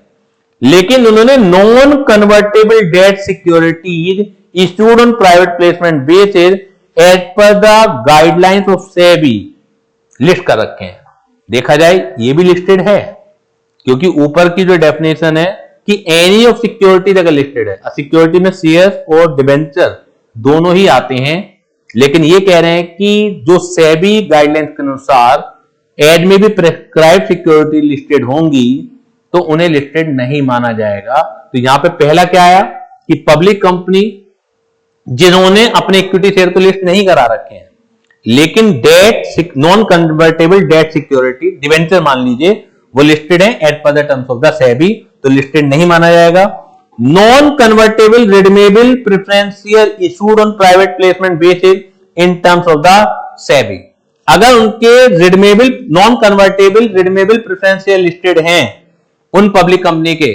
लेकिन उन्होंने non convertible debt securities issued on private placement basis as per the guidelines of SEBI list कर रखे हैं। देखा जाए ये भी लिस्टेड है, क्योंकि ऊपर की जो डेफिनेशन है कि एनी ऑफ सिक्योरिटीज अगर लिस्टेड है, सिक्योरिटी में शेयर्स और डिबेंचर दोनों ही आते हैं, लेकिन ये कह रहे हैं कि जो सेबी गाइडलाइंस के अनुसार एड में भी प्रेस्क्राइब सिक्योरिटी लिस्टेड होंगी तो उन्हें लिस्टेड नहीं माना जाएगा। तो यहां पे पहला क्या आया कि पब्लिक कंपनी जिन्होंने अपने इक्विटी शेयर को लिस्ट नहीं करा रखे हैं लेकिन debt non convertible debt security debenture मान लीजिए वो लिस्टेड है as per the terms of the SEBI, तो लिस्टेड नहीं माना जाएगा। Non convertible redeemable preference share issued on private placement basis in terms of the SEBI, अगर उनके redeemable non convertible redeemable preference share listed हैं उन पब्लिक कंपनी के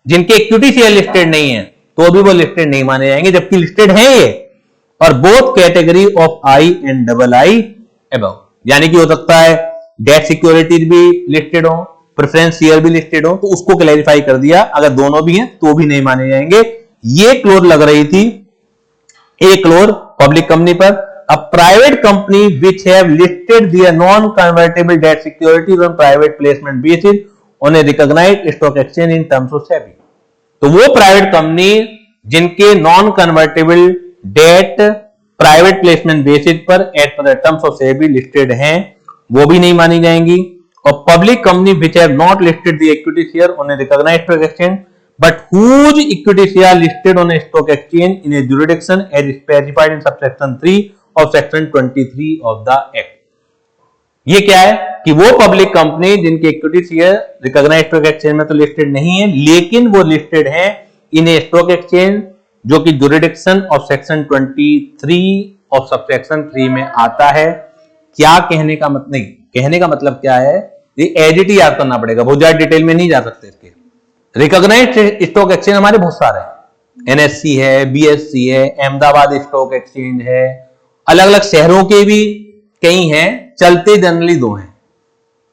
जिनके इक्विटी शेयर लिस्टेड नहीं है तो भी वो लिस्टेड नहीं माने जाएंगे, जबकि लिस्टेड है ये और both category of I and double I above, यानी कि हो सकता है डेट सिक्योरिटीज भी लिस्टेड हो प्रेफरेंस शेयर भी लिस्टेड हो, तो उसको क्लैरिफाई कर दिया अगर दोनों भी हैं तो भी नहीं माने जाएंगे। ये क्लोज लग रही थी एक क्लोज पब्लिक कंपनी पर। A private company which have listed their non convertible debt securities on private placement basis on a recognised stock exchange in terms of SEBI, तो वो प्राइवेट कंपनी जिनके non convertible debt private placement basis पर as per the terms of SEBI listed हैं वो भी नहीं मानी जाएंगी। और public company which have not listed the equity share on a recognised stock exchange but whose equity share listed on a stock exchange in a jurisdiction as specified in subsection 3 of section 23 of the act. ये क्या है कि वो public company जिनके equity share recognised stock exchange में तो listed नहीं है लेकिन वो लिस्टेड है इन ए स्टॉक एक्सचेंज जो कि jurisdiction of section 23 of subsection 3 में आता है। क्या कहने का मतलब, नहीं कहने का मतलब क्या है, ये एज इट इज याद करना पड़ेगा, बहुत ज्यादा डिटेल में नहीं जा सकते इसके। रिकॉग्नाइज्ड स्टॉक एक्सचेंज हमारे बहुत सारे हैं, एनएससी है, बीएससी है, अहमदाबाद स्टॉक एक्सचेंज है, अलग अलग शहरों के भी कई हैं, चलते जनरली 2 हैं।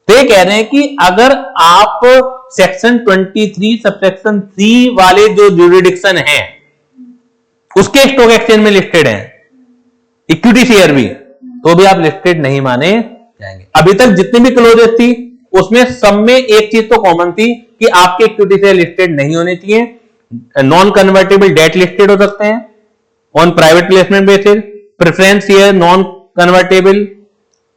तो ये कह रहे हैं कि अगर आप सेक्शन 23 सबसेक्शन 3 वाले जो जुरिडिक्शन है उसके स्टॉक एक्सचेंज में लिस्टेड हैं इक्विटी शेयर भी, तो भी आप लिस्टेड नहीं माने जाएंगे। अभी तक जितनी भी क्लोजेस थी उसमें सब में एक चीज तो कॉमन थी कि आपके इक्विटी शेयर लिस्टेड नहीं होने चाहिए। नॉन कन्वर्टेबल डेट लिस्टेड हो सकते हैं on private placement basis, preference share non convertible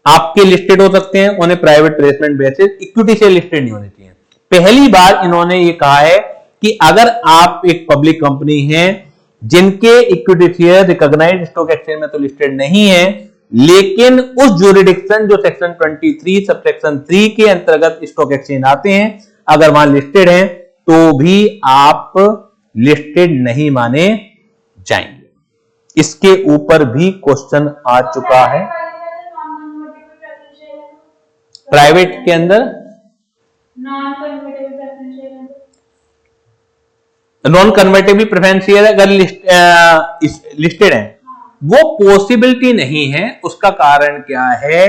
आपके लिस्टेड हो सकते हैं on A private placement basis, equity share listed नहीं होने चाहिए। पहली बार इन्होंने ये कहा है कि अगर आप एक पब्लिक कंपनी हैं जिनके equity share recognised stock exchange में तो लिस्टेड नहीं है लेकिन उस जुरिडिक्शन जो सेक्शन 23 सबसेक्शन 3 के अंतर्गत स्टॉक एक्सचेंज आते हैं अगर वहां लिस्टेड हैं तो भी आप लिस्टेड नहीं माने जाएंगे। इसके ऊपर भी क्वेश्चन आ चुका है प्राइवेट के अंदर। नॉन कन्वर्टेबल प्रेफरेंस शेयर अगर लिस्टेड है वो पॉसिबिलिटी नहीं है। उसका कारण क्या है,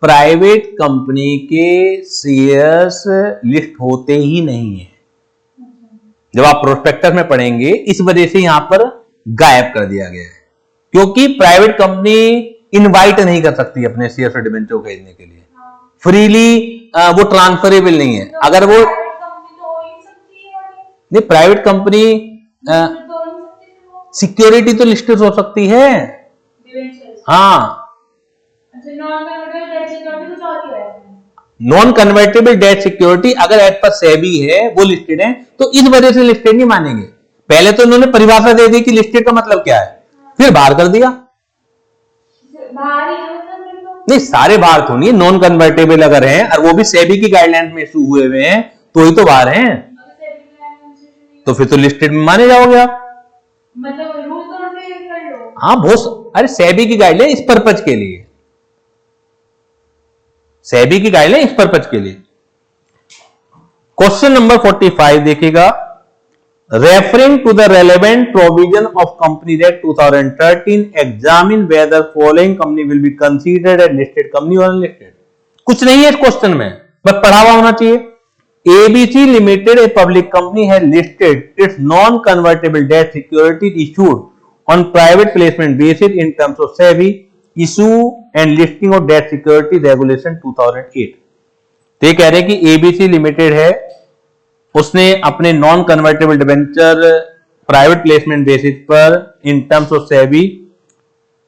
प्राइवेट कंपनी के शेयर्स लिस्ट होते ही नहीं है। जब आप प्रोस्पेक्टस में पढ़ेंगे इस वजह से यहां पर गायब कर दिया गया है क्योंकि प्राइवेट कंपनी इनवाइट नहीं कर सकती अपने शेयर से डिबेंचर खरीदने के लिए, फ्रीली वो ट्रांसफरेबल नहीं है। अगर वो नहीं प्राइवेट कंपनी सिक्योरिटी तो लिस्टेड हो सकती है, हाँ नॉन कन्वर्टेबल डेट सिक्योरिटी अगर एज पर सेबी है वो लिस्टेड है तो इस वजह से लिस्टेड नहीं मानेंगे। पहले तो उन्होंने परिभाषा दे दी कि लिस्टेड का मतलब क्या है, फिर बाहर कर दिया। नहीं सारे बाहर तो नहीं, नॉन कन्वर्टेबल अगर हैं और वो भी सेबी की गाइडलाइन में इशू हुए हुए हैं तो ही तो बाहर हैं, तो फिर तो लिस्टेड में माने जाओगे आप। मतलब रूल कर लो। हाँ बहुत, अरे सेबी की गाइडलाइन इस पर्पज के लिए, सेबी की गाइडलाइन इस पर्पज के लिए। क्वेश्चन नंबर 45 देखिएगा, referring to the relevant provision of companies act 2013 examine whether following company will be considered as listed company और अनलिस्टेड। कुछ नहीं है इस क्वेश्चन में, बस पढ़ा हुआ होना चाहिए। ABC Limited, a public company, has listed its non-convertible debt securities issued on private placement basis in terms of SEBI issue and listing of debt security regulation 2008। तो ये कह रहे हैं कि ABC Limited है, उसने अपने non convertible debenture private placement basis पर in terms of SEBI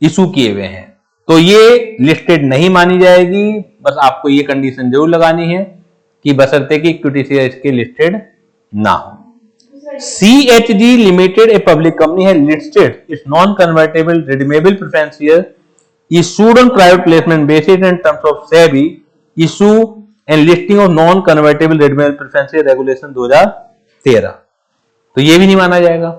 issue किए हुए हैं, तो ये लिस्टेड नहीं मानी जाएगी। बस आपको ये कंडीशन जरूर लगानी है कि बशर्ते कि इक्विटी शेयर इसके लिस्टेड ना हो। CHG Limited, a public company, has listed its non-convertible redeemable preference shares issued on private placement basis in terms of SEBI issue and listing of non-convertible redeemable preference shares regulation 2013। तो ये भी नहीं माना जाएगा।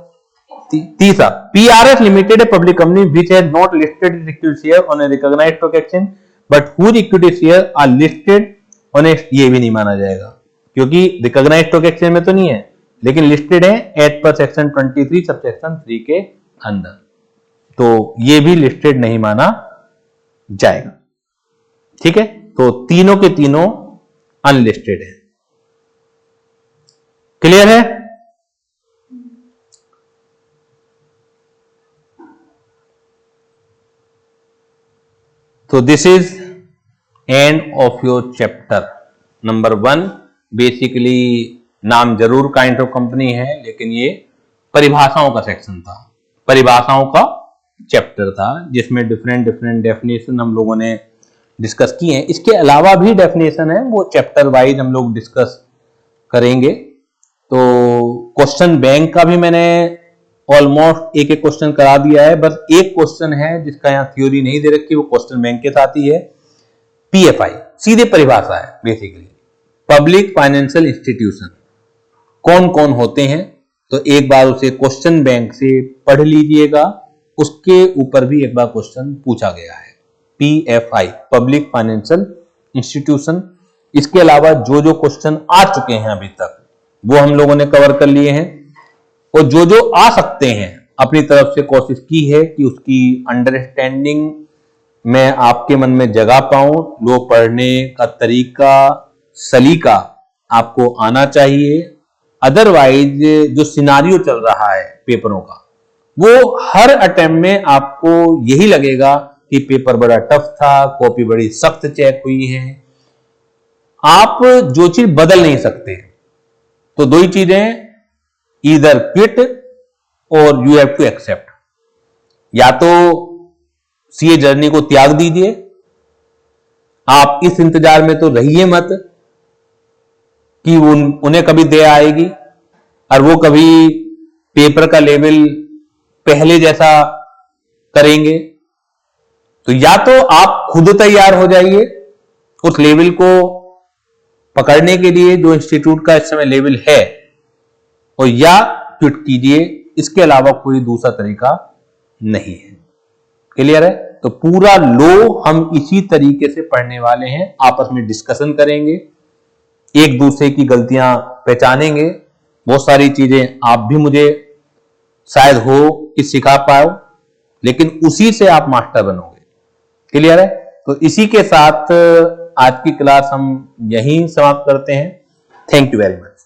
तीसरा, PRS Limited, a public company which has not listed its equity share on a recognized stock exchange but whose equity shares are listed on a, ये भी नहीं माना जाएगा क्योंकि रिकॉग्नाइज्ड स्टॉक एक्सचेंज में तो नहीं है लेकिन लिस्टेड है एज पर सेक्शन 23 सबसेक्शन 3 के अंदर, तो ये भी लिस्टेड नहीं माना जाएगा। ठीक है, तो तीनों के तीनों अनलिस्टेड है। क्लियर है? तो this is end of your chapter number 1। Basically नाम जरूर काइंड ऑफ कंपनी है लेकिन ये परिभाषाओं का सेक्शन था, परिभाषाओं का चैप्टर था जिसमें डिफरेंट डेफिनेशन हम लोगों ने डिस्कस किए हैं। इसके अलावा भी डेफिनेशन है, वो चैप्टर वाइज हम लोग डिस्कस करेंगे। तो क्वेश्चन बैंक का भी मैंने ऑलमोस्ट एक क्वेश्चन करा दिया है, बस एक क्वेश्चन है जिसका यहाँ थ्योरी नहीं दे रखी, वो क्वेश्चन बैंक के साथ ही है। PFI सीधे परिभाषा है, बेसिकली पब्लिक फाइनेंशियल इंस्टीट्यूशन कौन कौन होते हैं, तो एक बार उसे क्वेश्चन बैंक से पढ़ लीजिएगा, उसके ऊपर भी एक बार क्वेश्चन पूछा गया है। PFI public financial institution. इसके अलावा जो जो क्वेश्चन आ चुके हैं अभी तक वो हम लोगों ने कवर कर लिए हैं, और जो जो आ सकते हैं अपनी तरफ से कोशिश की है कि उसकी अंडरस्टैंडिंग मैं आपके मन में जगा पाऊं। लो पढ़ने का तरीका सलीका आपको आना चाहिए, अदरवाइज जो सिनारियो चल रहा है पेपरों का वो हर अटेम्प्ट में आपको यही लगेगा कि पेपर बड़ा टफ था, कॉपी बड़ी सख्त चेक हुई है। आप जो चीज बदल नहीं सकते, तो दो ही चीजें, ईदर क्विट और यू हैव टू एक्सेप्ट। या तो सीए जर्नी को त्याग दीजिए, आप इस इंतजार में तो रहिए मत कि उन्हें कभी दे आएगी और वो कभी पेपर का लेवल पहले जैसा करेंगे। तो या तो आप खुद तैयार हो जाइए उस लेवल को पकड़ने के लिए जो इंस्टीट्यूट का इस समय लेवल है, और या क्विट कीजिए। इसके अलावा कोई दूसरा तरीका नहीं है। क्लियर है? तो पूरा लो हम इसी तरीके से पढ़ने वाले हैं, आपस में डिस्कशन करेंगे, एक दूसरे की गलतियां पहचानेंगे। बहुत सारी चीजें आप भी मुझे शायद हो कि सिखा पाओ, लेकिन उसी से आप मास्टर बनोगे। क्लियर है? तो इसी के साथ आज की क्लास हम यहीं समाप्त करते हैं। Thank you very much.